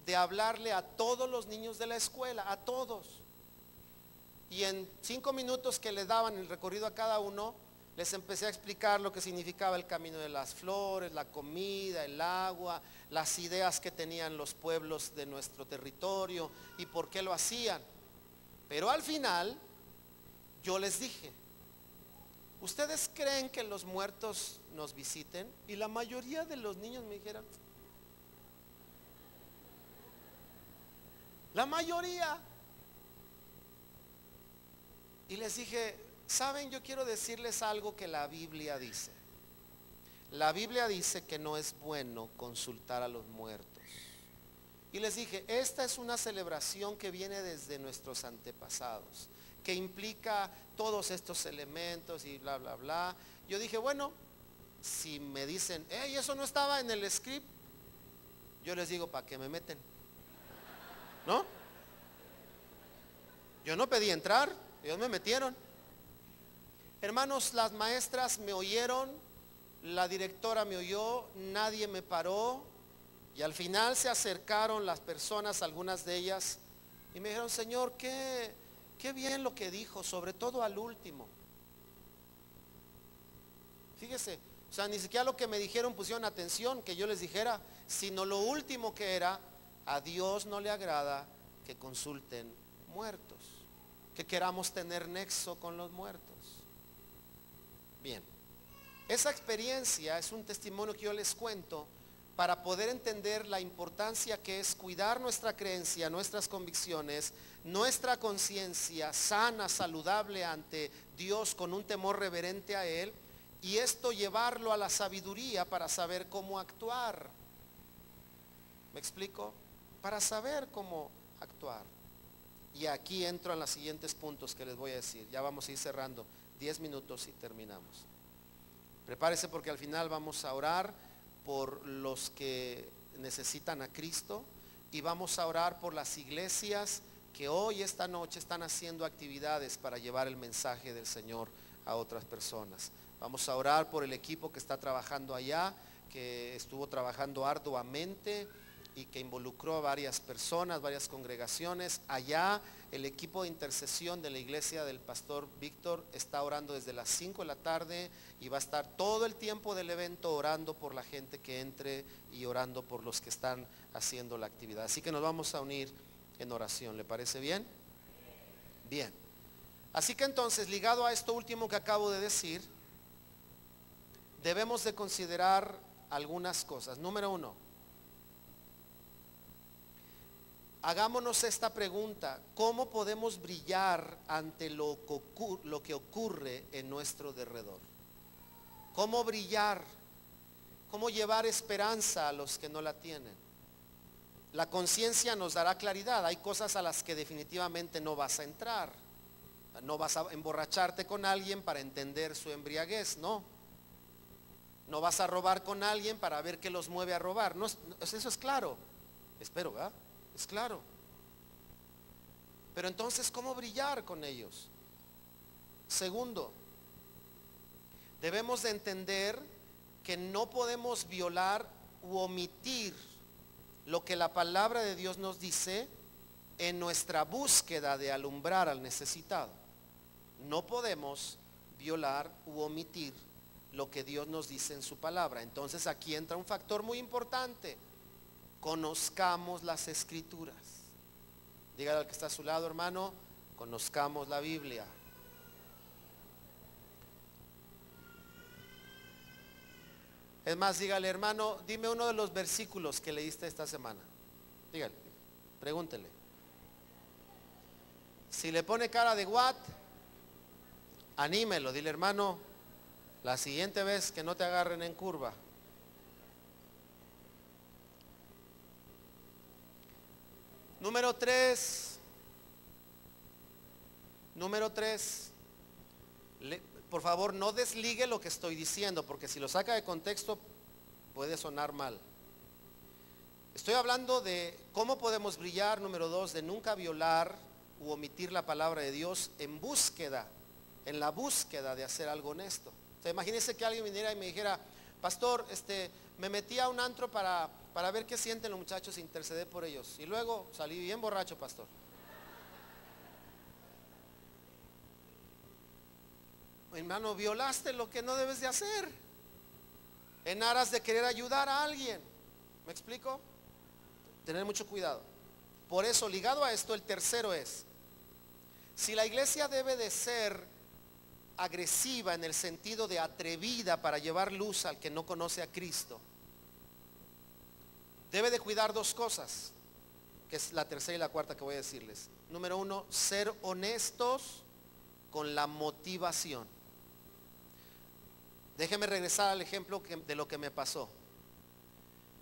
de hablarle a todos los niños de la escuela, a todos. Y en 5 minutos que les daban el recorrido a cada uno, les empecé a explicar lo que significaba el camino de las flores, la comida, el agua, las ideas que tenían los pueblos de nuestro territorio y por qué lo hacían. Pero al final, yo les dije, ¿ustedes creen que los muertos nos visiten? Y la mayoría de los niños me dijeron, la mayoría. Y les dije, ¿saben? Yo quiero decirles algo que la Biblia dice. La Biblia dice que no es bueno consultar a los muertos. Y les dije, esta es una celebración que viene desde nuestros antepasados, que implica todos estos elementos y bla, bla, bla. Yo dije, bueno, si me dicen, hey, eso no estaba en el script, yo les digo, ¿para qué me meten? ¿No? Yo no pedí entrar, ellos me metieron. Hermanos, las maestras me oyeron, la directora me oyó, nadie me paró. Y al final se acercaron las personas, algunas de ellas, y me dijeron, Señor, qué bien lo que dijo, sobre todo al último. Fíjese, o sea, ni siquiera lo que me dijeron pusieron atención que yo les dijera, sino lo último que era, a Dios no le agrada que consulten muertos, que queramos tener nexo con los muertos. Bien, esa experiencia es un testimonio que yo les cuento para poder entender la importancia que es cuidar nuestra creencia, nuestras convicciones, nuestra conciencia sana, saludable ante Dios con un temor reverente a Él, y esto llevarlo a la sabiduría para saber cómo actuar. ¿Me explico? Para saber cómo actuar. Y aquí entro en los siguientes puntos que les voy a decir. Ya vamos a ir cerrando 10 minutos y terminamos. Prepárese porque al final vamos a orar por los que necesitan a Cristo y vamos a orar por las iglesias que hoy, esta noche, están haciendo actividades para llevar el mensaje del Señor a otras personas. Vamos a orar por el equipo que está trabajando allá, que estuvo trabajando arduamente y que involucró a varias personas, varias congregaciones. Allá el equipo de intercesión de la iglesia del pastor Víctor está orando desde las 5 de la tarde y va a estar todo el tiempo del evento orando por la gente que entre y orando por los que están haciendo la actividad. Así que nos vamos a unir en oración. ¿Le parece bien? Bien. Así que entonces, ligado a esto último que acabo de decir, debemos de considerar algunas cosas. Número 1, hagámonos esta pregunta: ¿cómo podemos brillar ante lo que ocurre en nuestro derredor? ¿Cómo brillar? ¿Cómo llevar esperanza a los que no la tienen? La conciencia nos dará claridad. Hay cosas a las que definitivamente no vas a entrar. No vas a emborracharte con alguien para entender su embriaguez, no. No vas a robar con alguien para ver qué los mueve a robar. No, eso es claro. Espero, ¿verdad? Es claro. Pero entonces, ¿cómo brillar con ellos? Segundo, debemos de entender que no podemos violar u omitir lo que la palabra de Dios nos dice en nuestra búsqueda de alumbrar al necesitado. No podemos violar u omitir lo que Dios nos dice en su palabra. Entonces aquí entra un factor muy importante: conozcamos las escrituras. Dígale al que está a su lado, hermano, conozcamos la Biblia. Es más, dígale, hermano, dime uno de los versículos que leíste esta semana. Dígale, pregúntele. Si le pone cara de what, anímelo, dile, hermano, la siguiente vez que no te agarren en curva. Número 3. Por favor, no desligue lo que estoy diciendo, porque si lo saca de contexto puede sonar mal. Estoy hablando de cómo podemos brillar. Número 2, de nunca violar u omitir la palabra de Dios en la búsqueda de hacer algo honesto. O sea, imagínese que alguien viniera y me dijera: pastor, me metí a un antro para ver qué sienten los muchachos e interceder por ellos, y luego salí bien borracho, pastor. Hermano, violaste lo que no debes de hacer en aras de querer ayudar a alguien. ¿Me explico? Tener mucho cuidado. Por eso, ligado a esto, el tercero es: si la iglesia debe de ser agresiva en el sentido de atrevida para llevar luz al que no conoce a Cristo, debe de cuidar dos cosas, que es la tercera y la cuarta que voy a decirles. Número 1, ser honestos con la motivación. Déjeme regresar al ejemplo de lo que me pasó.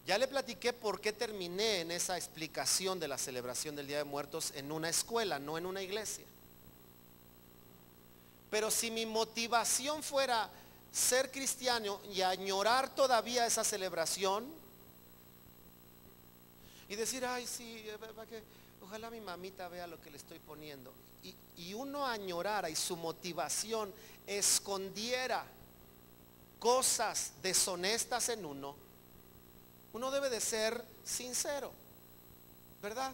Ya le platiqué por qué terminé en esa explicación de la celebración del Día de Muertos en una escuela, no en una iglesia. Pero si mi motivación fuera ser cristiano y añorar todavía esa celebración y decir: ay, sí, ojalá mi mamita vea lo que le estoy poniendo, y uno añorara y su motivación escondiera cosas deshonestas en uno debe de ser sincero, ¿verdad?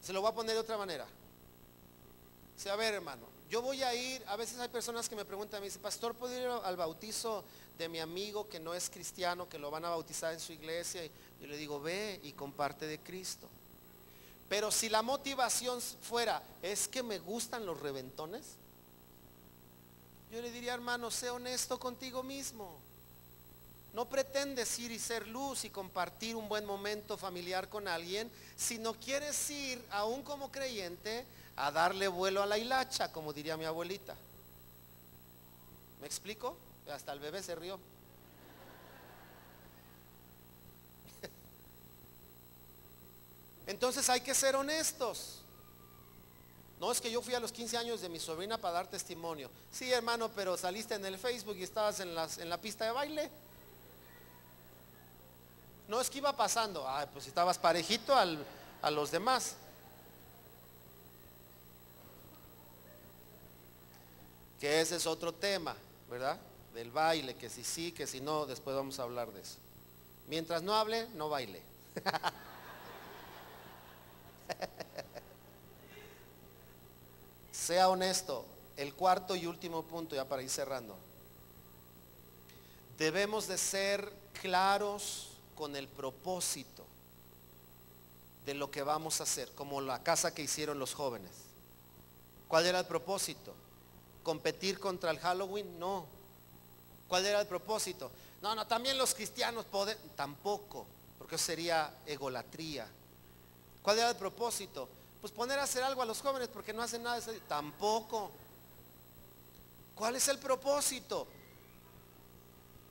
Se lo voy a poner de otra manera. O sea, a ver, hermano, yo voy a ir, a veces hay personas que me preguntan, me dicen: pastor, ¿puedo ir al bautizo de mi amigo que no es cristiano, que lo van a bautizar en su iglesia? Y yo le digo: ve y comparte de Cristo. Pero si la motivación fuera: es que me gustan los reventones, yo le diría: hermano, sé honesto contigo mismo. No pretendes ir y ser luz y compartir un buen momento familiar con alguien si no quieres ir, aún como creyente, a darle vuelo a la hilacha, como diría mi abuelita. ¿Me explico? Hasta el bebé se rió. Entonces hay que ser honestos. No es que yo fui a los 15 años de mi sobrina para dar testimonio. Sí, hermano, pero saliste en el Facebook y estabas en la pista de baile. No es que iba pasando. Ay, pues estabas parejito a los demás. Que ese es otro tema, ¿verdad? Del baile, que si sí, que si no, después vamos a hablar de eso. Mientras no hable, no baile. Sea honesto. El cuarto y último punto, ya para ir cerrando. Debemos de ser claros con el propósito de lo que vamos a hacer, como la casa que hicieron los jóvenes. ¿Cuál era el propósito? ¿Competir contra el Halloween? No. ¿Cuál era el propósito? No, también los cristianos tampoco, porque sería egolatría. ¿Cuál era el propósito? Pues poner a hacer algo a los jóvenes porque no hacen nada. Tampoco. ¿Cuál es el propósito?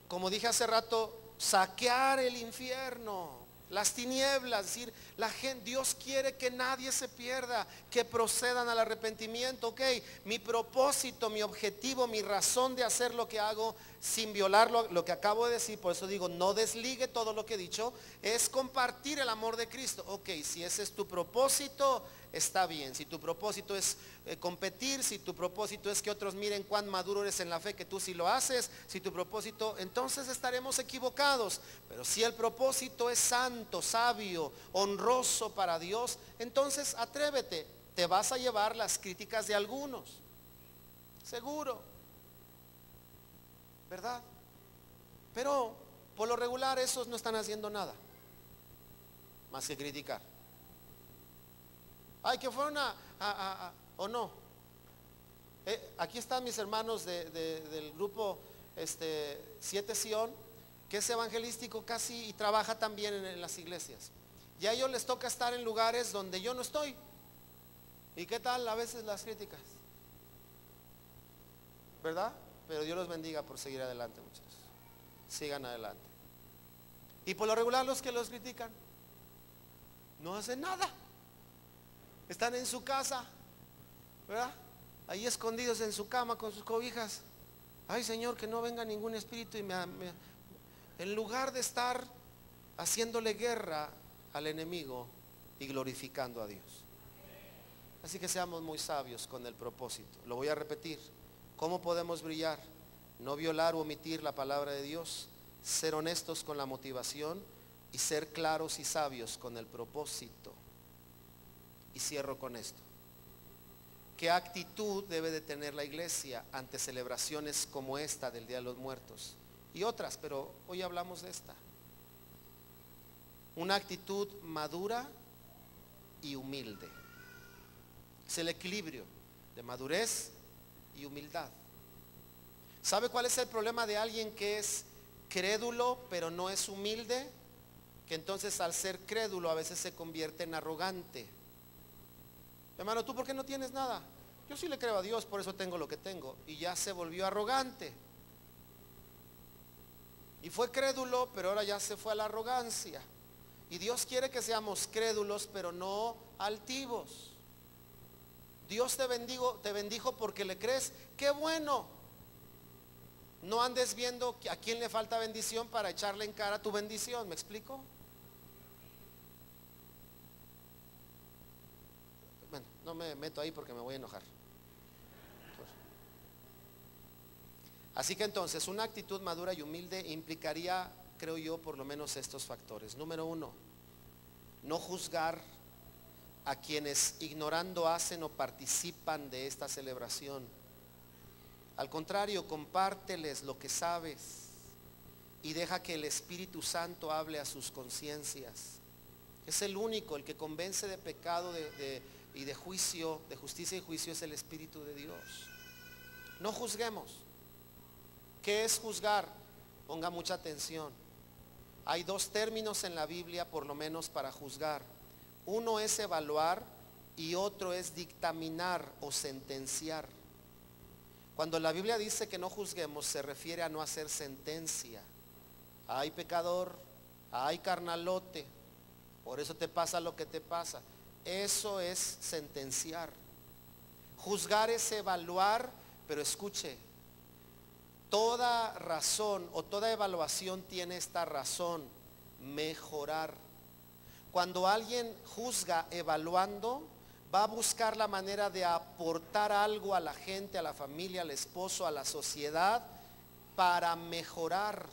Como dije hace rato, saquear el infierno, las tinieblas, es decir, la gente, Dios quiere que nadie se pierda, que procedan al arrepentimiento. Ok, mi propósito, mi objetivo, mi razón de hacer lo que hago sin violar lo que acabo de decir, por eso digo, no desligue todo lo que he dicho, es compartir el amor de Cristo. Ok, si ese es tu propósito, está bien. Si tu propósito es competir, si tu propósito es que otros miren cuán maduro eres en la fe, que tú sí lo haces, si tu propósito, entonces estaremos equivocados. Pero si el propósito es santo, sabio, honroso para Dios, entonces atrévete. Te vas a llevar las críticas de algunos, seguro, ¿verdad? Pero por lo regular esos no están haciendo nada más que criticar. Ay, que fueron o no. Aquí están mis hermanos del grupo 7 Sion, que es evangelístico casi y trabaja también en las iglesias. Y a ellos les toca estar en lugares donde yo no estoy. ¿Y qué tal a veces las críticas? ¿Verdad? Pero Dios los bendiga por seguir adelante, muchachos. Sigan adelante. Y por lo regular los que los critican no hacen nada. Están en su casa, ¿verdad? Ahí escondidos en su cama con sus cobijas. Ay, Señor, que no venga ningún espíritu y en lugar de estar haciéndole guerra al enemigo y glorificando a Dios. Así que seamos muy sabios con el propósito. Lo voy a repetir. ¿Cómo podemos brillar? No violar o omitir la palabra de Dios, ser honestos con la motivación y ser claros y sabios con el propósito. Y cierro con esto. ¿Qué actitud debe de tener la iglesia ante celebraciones como esta del Día de los Muertos? Y otras, pero hoy hablamos de esta. Una actitud madura y humilde. Es el equilibrio de madurez y humildad. ¿Sabe cuál es el problema de alguien que es crédulo pero no es humilde? Que entonces al ser crédulo a veces se convierte en arrogante. Hermano, ¿tú por qué no tienes nada? Yo sí le creo a Dios, por eso tengo lo que tengo. Y ya se volvió arrogante. Y fue crédulo, pero ahora ya se fue a la arrogancia. Y Dios quiere que seamos crédulos, pero no altivos. Dios te bendijo porque le crees. ¡Qué bueno! No andes viendo a quién le falta bendición para echarle en cara tu bendición. ¿Me explico? Bueno, no me meto ahí porque me voy a enojar. Así que entonces una actitud madura y humilde implicaría, creo yo, por lo menos estos factores. Número 1, no juzgar a quienes ignorando hacen o participan de esta celebración. Al contrario, compárteles lo que sabes y deja que el Espíritu Santo hable a sus conciencias. Es el único, el que convence de pecado y de juicio, de justicia y juicio, es el Espíritu de Dios. No juzguemos. ¿Qué es juzgar? Ponga mucha atención. Hay dos términos en la Biblia, por lo menos, para juzgar. Uno es evaluar y otro es dictaminar o sentenciar. Cuando la Biblia dice que no juzguemos, se refiere a no hacer sentencia. Ay, pecador, ay, carnalote, por eso te pasa lo que te pasa. Eso es sentenciar. Juzgar es evaluar, pero escuche, toda razón o toda evaluación tiene esta razón: mejorar. Cuando alguien juzga evaluando, va a buscar la manera de aportar algo a la gente, a la familia, al esposo, a la sociedad, para mejorar,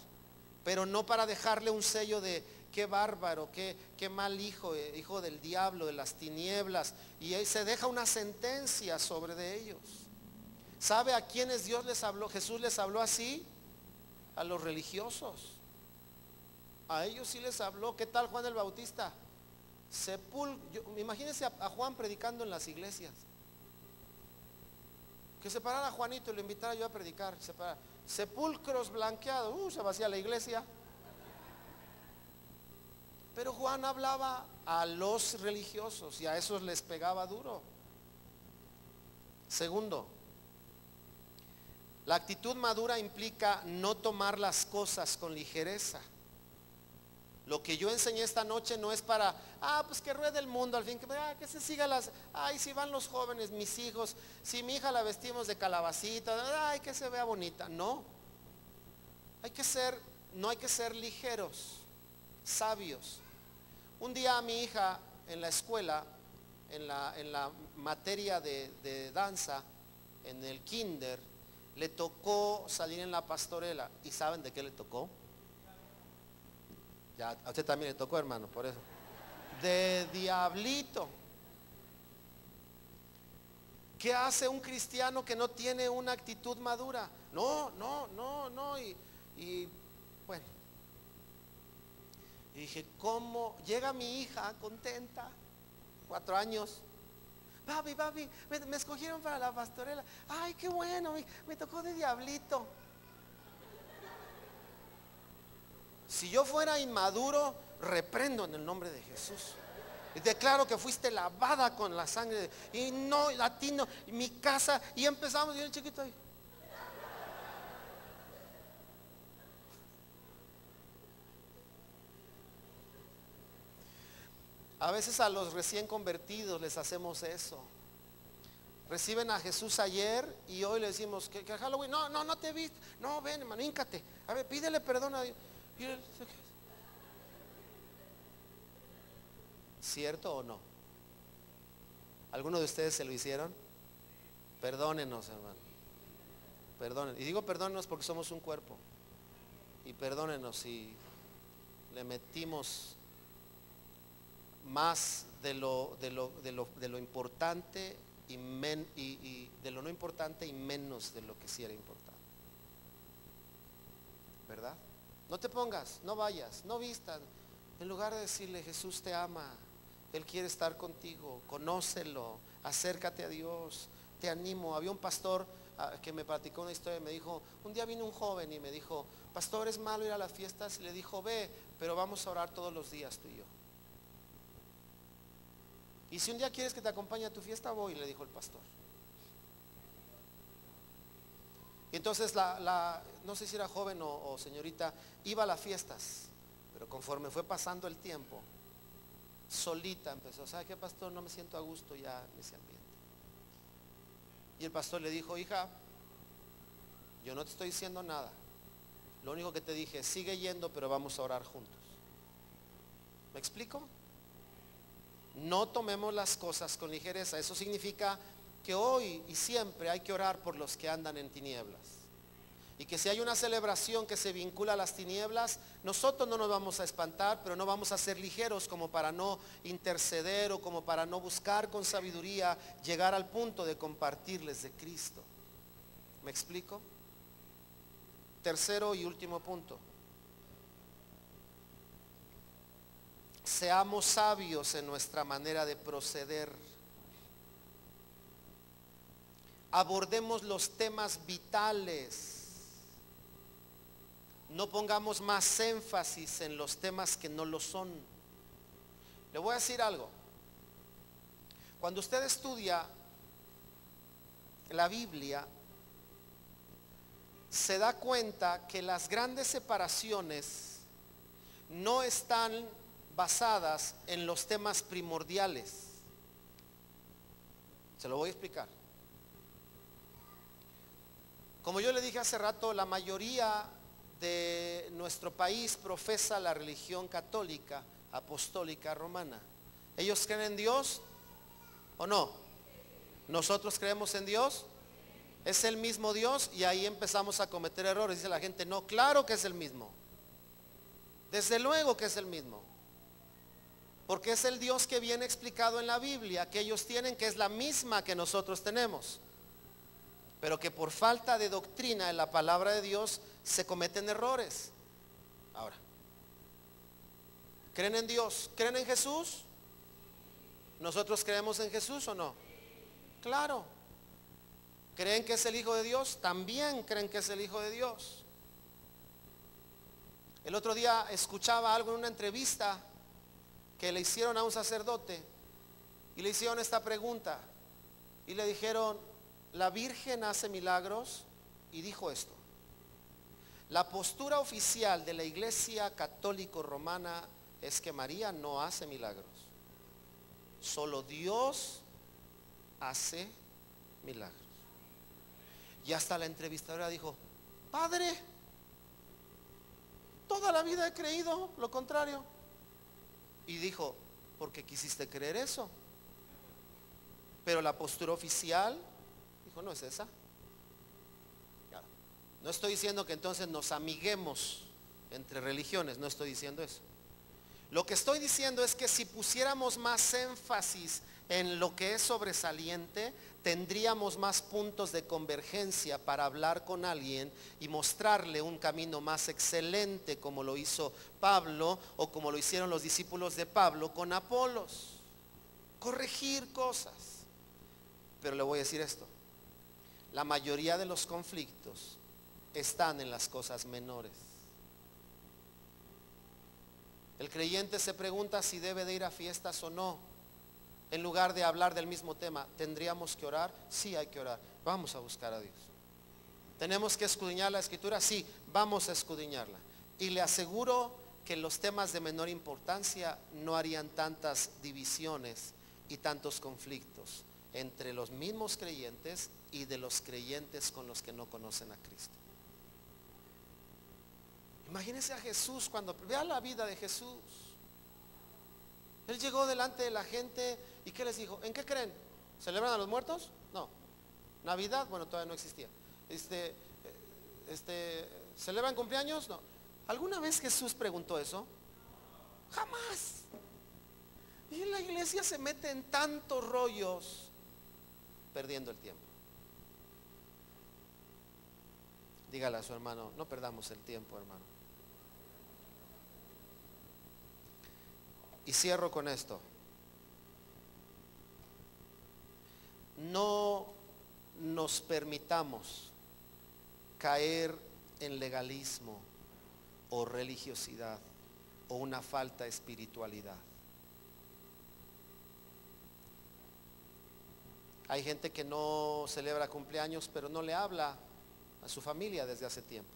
pero no para dejarle un sello de qué bárbaro, qué mal hijo, hijo del diablo, de las tinieblas, y ahí se deja una sentencia sobre de ellos. ¿Sabe a quiénes Dios les habló? Jesús les habló así: a los religiosos. A ellos sí les habló. ¿Qué tal Juan el Bautista? Imagínense a Juan predicando en las iglesias. Que se parara a Juanito y lo invitara yo a predicar. Sepulcros blanqueados, se vacía la iglesia. Pero Juan hablaba a los religiosos y a esos les pegaba duro. Segundo, la actitud madura implica no tomar las cosas con ligereza. Lo que yo enseñé esta noche no es para, pues que ruede el mundo al fin, que se siga si van los jóvenes, mis hijos, si mi hija la vestimos de calabacita, que se vea bonita. No, no hay que ser ligeros, sabios. Un día a mi hija en la escuela, en la materia de danza, en el kinder, le tocó salir en la pastorela. ¿Y saben de qué le tocó? Ya, a usted también le tocó, hermano, por eso. De diablito. ¿Qué hace un cristiano que no tiene una actitud madura? No. Y bueno. Y dije, ¿cómo? Llega mi hija contenta, 4 años. Papi, me escogieron para la pastorela. Ay, qué bueno, me tocó de diablito. Si yo fuera inmaduro, reprendo en el nombre de Jesús. Y declaro que fuiste lavada con la sangre. Y no, a ti no, mi casa. Y empezamos, y el chiquito ahí. A veces a los recién convertidos les hacemos eso. Reciben a Jesús ayer y hoy le decimos que Halloween, no te viste. No, ven, hermano, híncate. A ver, pídele perdón a Dios. ¿Cierto o no? ¿Alguno de ustedes se lo hicieron? Perdónenos, hermano. Perdonen. Y digo perdónenos porque somos un cuerpo. Y perdónenos si le metimos más de lo importante y de lo no importante y menos de lo que sí era importante. ¿Verdad? No te pongas, no vayas, no vistas. En lugar de decirle, Jesús te ama, Él quiere estar contigo, conócelo, acércate a Dios, te animo. Había un pastor que me platicó una historia y me dijo, un día vino un joven y me dijo, pastor, ¿es malo ir a las fiestas? Y le dijo, ve, pero vamos a orar todos los días tú y yo. Y si un día quieres que te acompañe a tu fiesta, voy, le dijo el pastor. Y entonces no sé si era joven o señorita, iba a las fiestas, pero conforme fue pasando el tiempo, solita empezó, ¿sabe qué, pastor? No me siento a gusto ya en ese ambiente. Y el pastor le dijo, hija, yo no te estoy diciendo nada. Lo único que te dije es, sigue yendo, pero vamos a orar juntos. ¿Me explico? No tomemos las cosas con ligereza. Eso significa que hoy y siempre hay que orar por los que andan en tinieblas. Y que si hay una celebración que se vincula a las tinieblas, nosotros no nos vamos a espantar, pero no vamos a ser ligeros como para no interceder o como para no buscar con sabiduría llegar al punto de compartirles de Cristo. ¿Me explico? Tercero y último punto. Seamos sabios en nuestra manera de proceder. Abordemos los temas vitales. No pongamos más énfasis en los temas que no lo son. Le voy a decir algo. Cuando usted estudia la Biblia, se da cuenta que las grandes separaciones no están basadas en los temas primordiales. Se lo voy a explicar. Como yo le dije hace rato, la mayoría de nuestro país profesa la religión católica, apostólica, romana. ¿Ellos creen en Dios o no? ¿Nosotros creemos en Dios? ¿Es el mismo Dios? Y ahí empezamos a cometer errores. Dice la gente, no, claro que es el mismo. Desde luego que es el mismo. Porque es el Dios que viene explicado en la Biblia, que ellos tienen, que es la misma que nosotros tenemos. Pero que por falta de doctrina en la palabra de Dios se cometen errores. Ahora, ¿creen en Dios? ¿Creen en Jesús? ¿Nosotros creemos en Jesús o no? Claro. ¿Creen que es el Hijo de Dios? También creen que es el Hijo de Dios. El otro día escuchaba algo en una entrevista que le hicieron a un sacerdote y le hicieron esta pregunta y le dijeron, ¿la Virgen hace milagros? Y dijo esto: la postura oficial de la Iglesia Católico Romana es que María no hace milagros, solo Dios hace milagros. Y hasta la entrevistadora dijo, padre, toda la vida he creído lo contrario. Y dijo, ¿por qué quisiste creer eso? Pero la postura oficial, dijo, no es esa. No estoy diciendo que entonces nos amiguemos entre religiones, no estoy diciendo eso. Lo que estoy diciendo es que si pusiéramos más énfasis en lo que es sobresaliente, tendríamos más puntos de convergencia para hablar con alguien y mostrarle un camino más excelente, como lo hizo Pablo o como lo hicieron los discípulos de Pablo con Apolos. Corregir cosas. Pero le voy a decir esto: la mayoría de los conflictos están en las cosas menores. El creyente se pregunta si debe de ir a fiestas o no. En lugar de hablar del mismo tema, ¿tendríamos que orar? Sí, hay que orar. Vamos a buscar a Dios. ¿Tenemos que escudriñar la Escritura? Sí, vamos a escudriñarla. Y le aseguro que los temas de menor importancia no harían tantas divisiones y tantos conflictos entre los mismos creyentes y de los creyentes con los que no conocen a Cristo. Imagínense a Jesús, cuando vea la vida de Jesús. Él llegó delante de la gente y ¿qué les dijo? ¿En qué creen? ¿Celebran a los muertos? No. ¿Navidad? Bueno, todavía no existía. ¿Celebran cumpleaños? No. ¿Alguna vez Jesús preguntó eso? Jamás. Y la iglesia se mete en tantos rollos perdiendo el tiempo. Dígale a su hermano, no perdamos el tiempo, hermano. Y cierro con esto. No nos permitamos caer en legalismo o religiosidad o una falta de espiritualidad. Hay gente que no celebra cumpleaños, pero no le habla a su familia desde hace tiempo.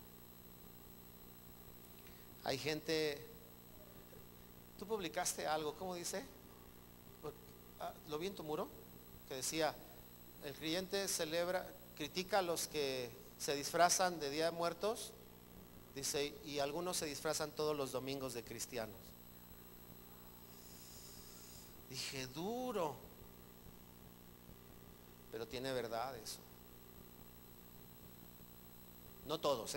Hay gente, tú publicaste algo, ¿cómo dice? Lo vi en tu muro, que decía, el creyente critica a los que se disfrazan de Día de Muertos, dice, y algunos se disfrazan todos los domingos de cristianos. Dije, duro, pero tiene verdad eso. No todos,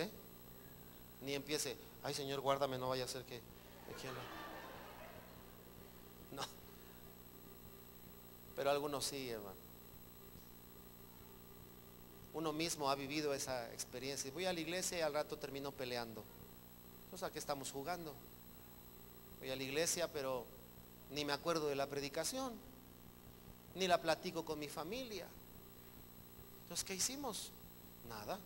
ni empiece, ay Señor, guárdame, no vaya a ser que no. Pero algunos sí, hermano. Uno mismo ha vivido esa experiencia. Voy a la iglesia y al rato termino peleando. Entonces, ¿a qué estamos jugando? Voy a la iglesia, pero ni me acuerdo de la predicación, ni la platico con mi familia. Entonces, ¿qué hicimos? Nada.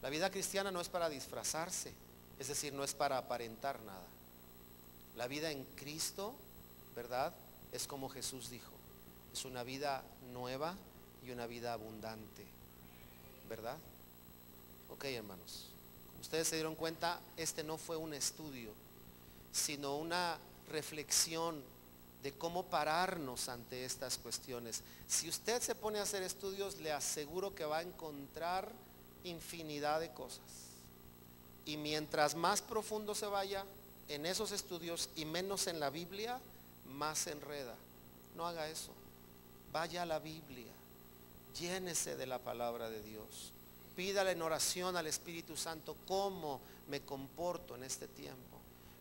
La vida cristiana no es para disfrazarse, es decir, no es para aparentar nada. La vida en Cristo, ¿verdad? Es como Jesús dijo, es una vida nueva y una vida abundante, ¿verdad? Ok, hermanos, como ustedes se dieron cuenta, este no fue un estudio, sino una reflexión de cómo pararnos ante estas cuestiones. Si usted se pone a hacer estudios, le aseguro que va a encontrar infinidad de cosas. Y mientras más profundo se vaya en esos estudios y menos en la Biblia, más se enreda. No haga eso. Vaya a la Biblia. Llénese de la palabra de Dios. Pídale en oración al Espíritu Santo cómo me comporto en este tiempo.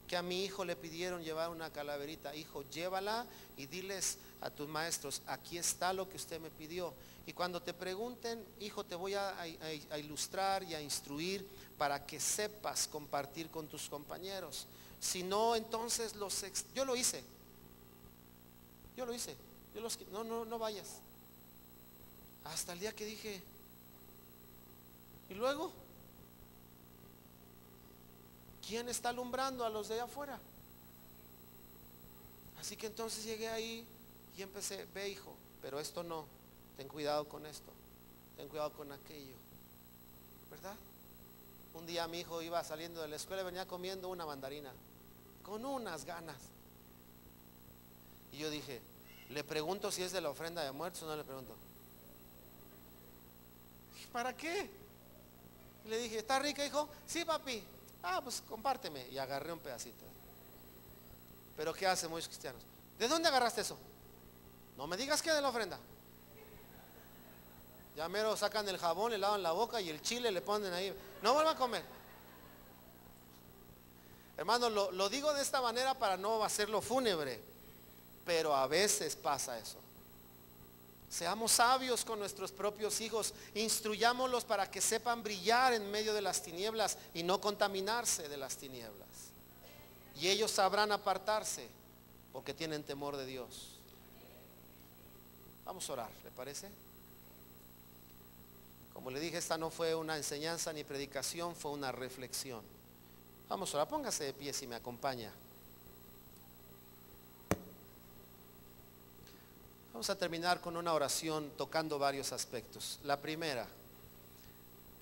Que a mi hijo le pidieron llevar una calaverita. Hijo, llévala y diles a tus maestros, aquí está lo que usted me pidió. Y cuando te pregunten, hijo, te voy a ilustrar y a instruir para que sepas compartir con tus compañeros. Si no, entonces yo lo hice. No vayas. Hasta el día que dije, ¿y luego? ¿Quién está alumbrando a los de allá afuera? Así que entonces llegué ahí y empecé, ve hijo, pero esto no, ten cuidado con esto, ten cuidado con aquello, ¿verdad? Un día mi hijo iba saliendo de la escuela y venía comiendo una mandarina, con unas ganas. Y yo dije, le pregunto si es de la ofrenda de muertos o no le pregunto. ¿Para qué? Y le dije, ¿está rica, hijo? Sí, papi. Ah, pues compárteme. Y agarré un pedacito. Pero ¿qué hacen muchos cristianos? ¿De dónde agarraste eso? No me digas que de la ofrenda. Ya mero sacan el jabón, le lavan la boca y el chile le ponen ahí. No vuelvan a comer. Hermano, lo digo de esta manera para no hacerlo fúnebre, pero a veces pasa eso. Seamos sabios con nuestros propios hijos, instruyámoslos para que sepan brillar en medio de las tinieblas y no contaminarse de las tinieblas. Y ellos sabrán apartarse porque tienen temor de Dios. Vamos a orar, ¿le parece? Como le dije, esta no fue una enseñanza ni predicación, fue una reflexión. Vamos a orar, póngase de pie si me acompaña. Vamos a terminar con una oración tocando varios aspectos. La primera,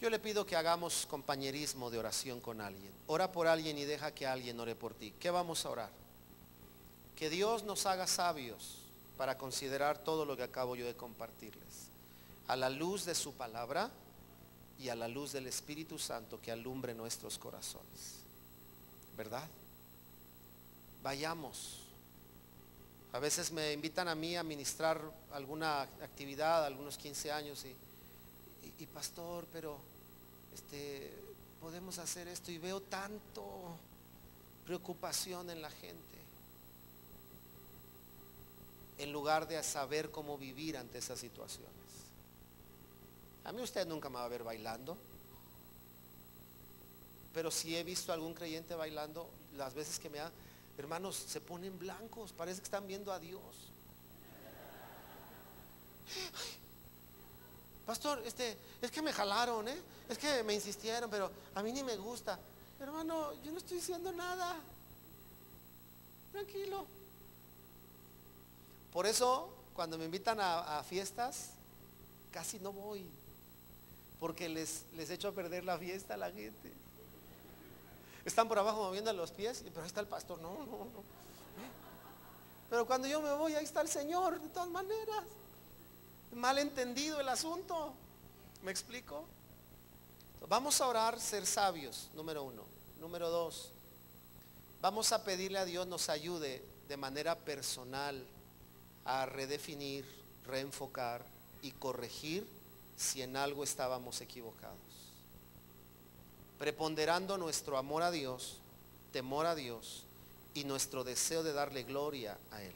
yo le pido que hagamos compañerismo de oración con alguien. Ora por alguien y deja que alguien ore por ti. ¿Qué vamos a orar? Que Dios nos haga sabios para considerar todo lo que acabo yo de compartirles, a la luz de su palabra y a la luz del Espíritu Santo que alumbre nuestros corazones. ¿Verdad? Vayamos. A veces me invitan a mí a ministrar alguna actividad, algunos 15 años y pastor, pero podemos hacer esto y veo tanto preocupación en la gente en lugar de saber cómo vivir ante esas situaciones. A mí usted nunca me va a ver bailando, pero si he visto a algún creyente bailando, las veces que me ha, hermanos, se ponen blancos, parece que están viendo a Dios. Ay, pastor, es que me jalaron, es que me insistieron, pero a mí ni me gusta. Hermano, yo no estoy diciendo nada. Tranquilo. Por eso, cuando me invitan a fiestas, casi no voy, porque les echo a perder la fiesta a la gente. Están por abajo moviendo los pies, pero ahí está el pastor. No. Pero cuando yo me voy, ahí está el Señor, de todas maneras. Mal entendido el asunto. ¿Me explico? Vamos a orar, ser sabios, número 1. Número 2, vamos a pedirle a Dios nos ayude de manera personal a redefinir, reenfocar y corregir si en algo estábamos equivocados, preponderando nuestro amor a Dios, temor a Dios y nuestro deseo de darle gloria a Él.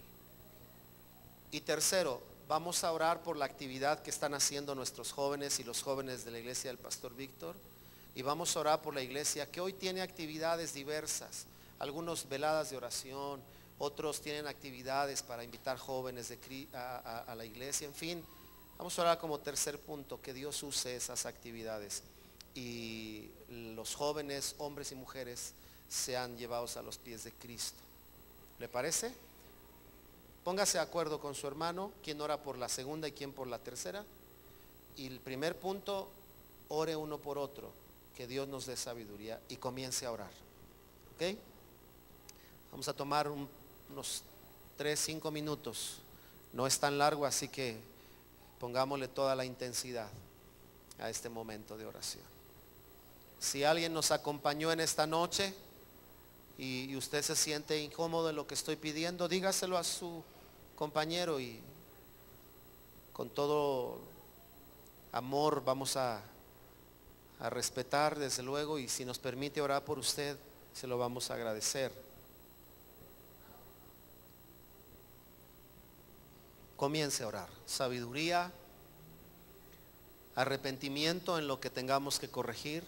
Y tercero, vamos a orar por la actividad que están haciendo nuestros jóvenes y los jóvenes de la iglesia del Pastor Víctor, y vamos a orar por la iglesia que hoy tiene actividades diversas, algunos veladas de oración, otros tienen actividades para invitar jóvenes a la iglesia, en fin. Vamos a orar como tercer punto, que Dios use esas actividades y los jóvenes, hombres y mujeres, sean llevados a los pies de Cristo. ¿Le parece? Póngase de acuerdo con su hermano, quién ora por la segunda y quién por la tercera. Y el primer punto, ore uno por otro, que Dios nos dé sabiduría y comience a orar. ¿Ok? Vamos a tomar unos 3-5 minutos. No es tan largo, así que pongámosle toda la intensidad a este momento de oración. Si alguien nos acompañó en esta noche y usted se siente incómodo en lo que estoy pidiendo, dígaselo a su compañero y con todo amor vamos a respetar, desde luego, y si nos permite orar por usted, se lo vamos a agradecer. Comience a orar. Sabiduría, arrepentimiento en lo que tengamos que corregir,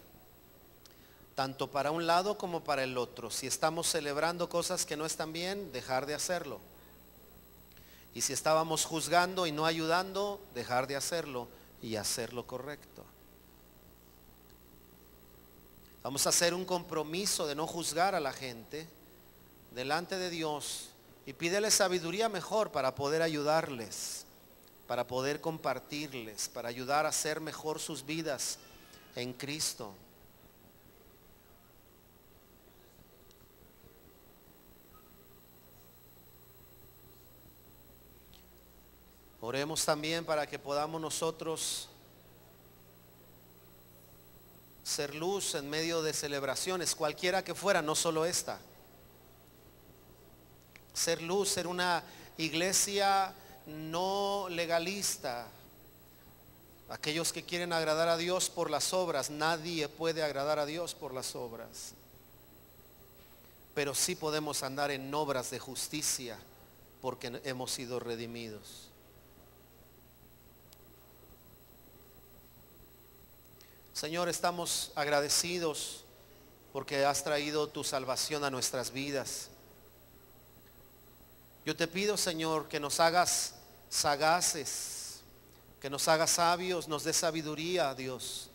tanto para un lado como para el otro. Si estamos celebrando cosas que no están bien, dejar de hacerlo. Y si estábamos juzgando y no ayudando, dejar de hacerlo y hacer lo correcto. Vamos a hacer un compromiso de no juzgar a la gente delante de Dios Y pídele sabiduría mejor para poder ayudarles, para poder compartirles, para ayudar a hacer mejor sus vidas en Cristo. Oremos también para que podamos nosotros ser luz en medio de celebraciones, cualquiera que fuera, no solo esta. Ser luz, ser una iglesia no legalista. Aquellos que quieren agradar a Dios por las obras, nadie puede agradar a Dios por las obras. Pero sí podemos andar en obras de justicia porque hemos sido redimidos. Señor, estamos agradecidos porque has traído tu salvación a nuestras vidas. Yo te pido, Señor, que nos hagas sagaces, que nos hagas sabios, nos dé sabiduría, Dios.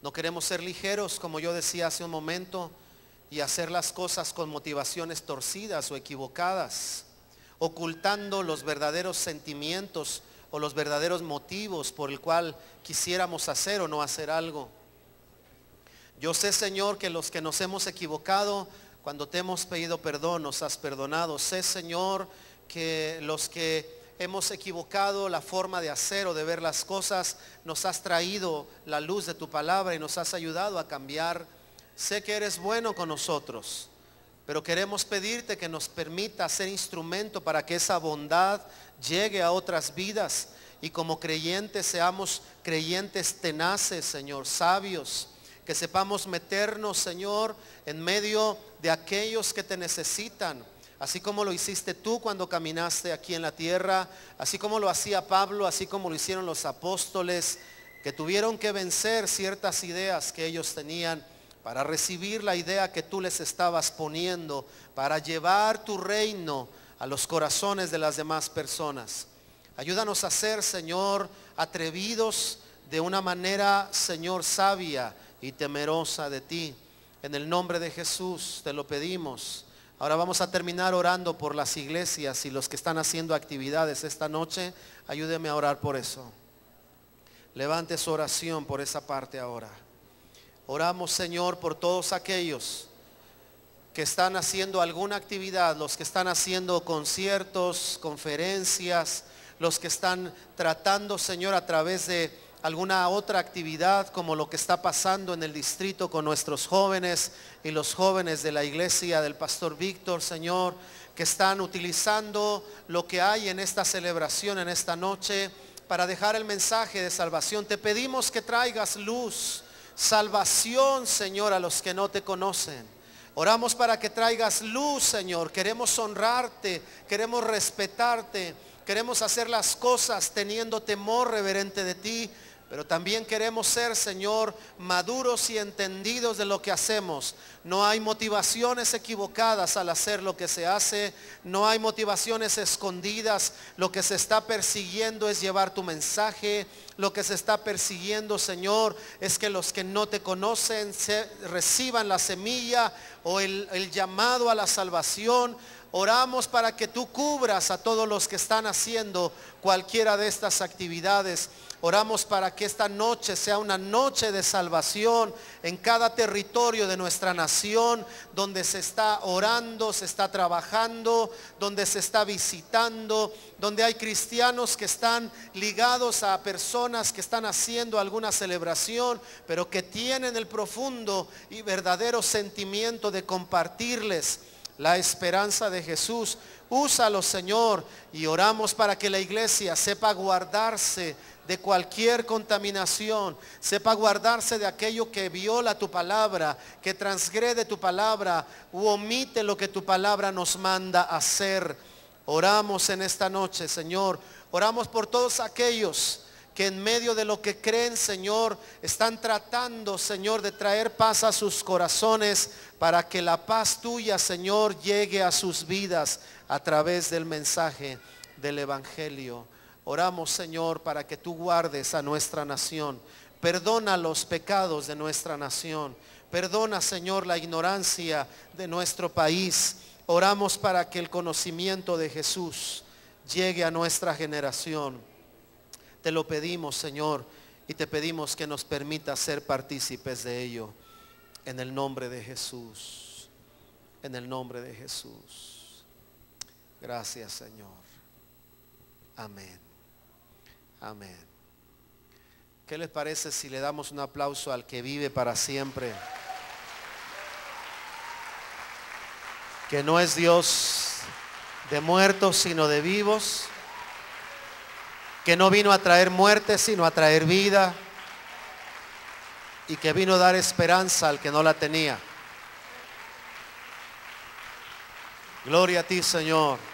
No queremos ser ligeros, como yo decía hace un momento, y hacer las cosas con motivaciones torcidas o equivocadas, ocultando los verdaderos sentimientos o los verdaderos motivos por el cual quisiéramos hacer o no hacer algo. Yo sé, Señor, que los que nos hemos equivocado, cuando te hemos pedido perdón, nos has perdonado. Sé, Señor, que los que hemos equivocado la forma de hacer o de ver las cosas, nos has traído la luz de tu palabra y nos has ayudado a cambiar. Sé que eres bueno con nosotros, pero queremos pedirte que nos permita ser instrumento para que esa bondad llegue a otras vidas y como creyentes seamos creyentes tenaces, Señor, sabios, que sepamos meternos, Señor, en medio de aquellos que te necesitan, así como lo hiciste tú cuando caminaste aquí en la tierra, así como lo hacía Pablo, así como lo hicieron los apóstoles, que tuvieron que vencer ciertas ideas que ellos tenían para recibir la idea que tú les estabas poniendo, para llevar tu reino a los corazones de las demás personas. Ayúdanos a ser, Señor, atrevidos de una manera, Señor, sabia y temerosa de ti. En el nombre de Jesús te lo pedimos. Ahora vamos a terminar orando por las iglesias y los que están haciendo actividades esta noche. Ayúdeme a orar por eso. Levante su oración por esa parte ahora. Oramos, Señor, por todos aquellos que están haciendo alguna actividad, los que están haciendo conciertos, conferencias, los que están tratando, Señor, a través de alguna otra actividad como lo que está pasando en el distrito con nuestros jóvenes y los jóvenes de la iglesia del Pastor Víctor, Señor, que están utilizando lo que hay en esta celebración, en esta noche, para dejar el mensaje de salvación. Te pedimos que traigas luz, salvación, Señor, a los que no te conocen. Oramos para que traigas luz, Señor. Queremos honrarte, queremos respetarte, queremos hacer las cosas teniendo temor reverente de ti, pero también queremos ser, Señor, maduros y entendidos de lo que hacemos. No hay motivaciones equivocadas al hacer lo que se hace, no hay motivaciones escondidas. Lo que se está persiguiendo es llevar tu mensaje. Lo que se está persiguiendo, Señor, es que los que no te conocen reciban la semilla o el llamado a la salvación. Oramos para que tú cubras a todos los que están haciendo cualquiera de estas actividades. Oramos para que esta noche sea una noche de salvación en cada territorio de nuestra nación, donde se está orando, se está trabajando, donde se está visitando, donde hay cristianos que están ligados a personas que están haciendo alguna celebración, pero que tienen el profundo y verdadero sentimiento de compartirles la esperanza de Jesús. Úsalo, Señor, y oramos para que la iglesia sepa guardarse de cualquier contaminación, sepa guardarse de aquello que viola tu palabra, que transgrede tu palabra u omite lo que tu palabra nos manda hacer. Oramos en esta noche, Señor. Oramos por todos aquellos que en medio de lo que creen, Señor, están tratando, Señor, de traer paz a sus corazones, para que la paz tuya, Señor, llegue a sus vidas a través del mensaje del Evangelio. Oramos, Señor, para que tú guardes a nuestra nación. Perdona los pecados de nuestra nación. Perdona, Señor, la ignorancia de nuestro país. oramos para que el conocimiento de Jesús llegue a nuestra generación. Te lo pedimos, Señor, y te pedimos que nos permita ser partícipes de ello. En el nombre de Jesús. En el nombre de Jesús. Gracias, Señor. Amén. Amén. ¿Qué les parece si le damos un aplauso al que vive para siempre? Que no es Dios de muertos, sino de vivos. Que no vino a traer muerte, sino a traer vida. Y que vino a dar esperanza al que no la tenía. Gloria a ti, Señor.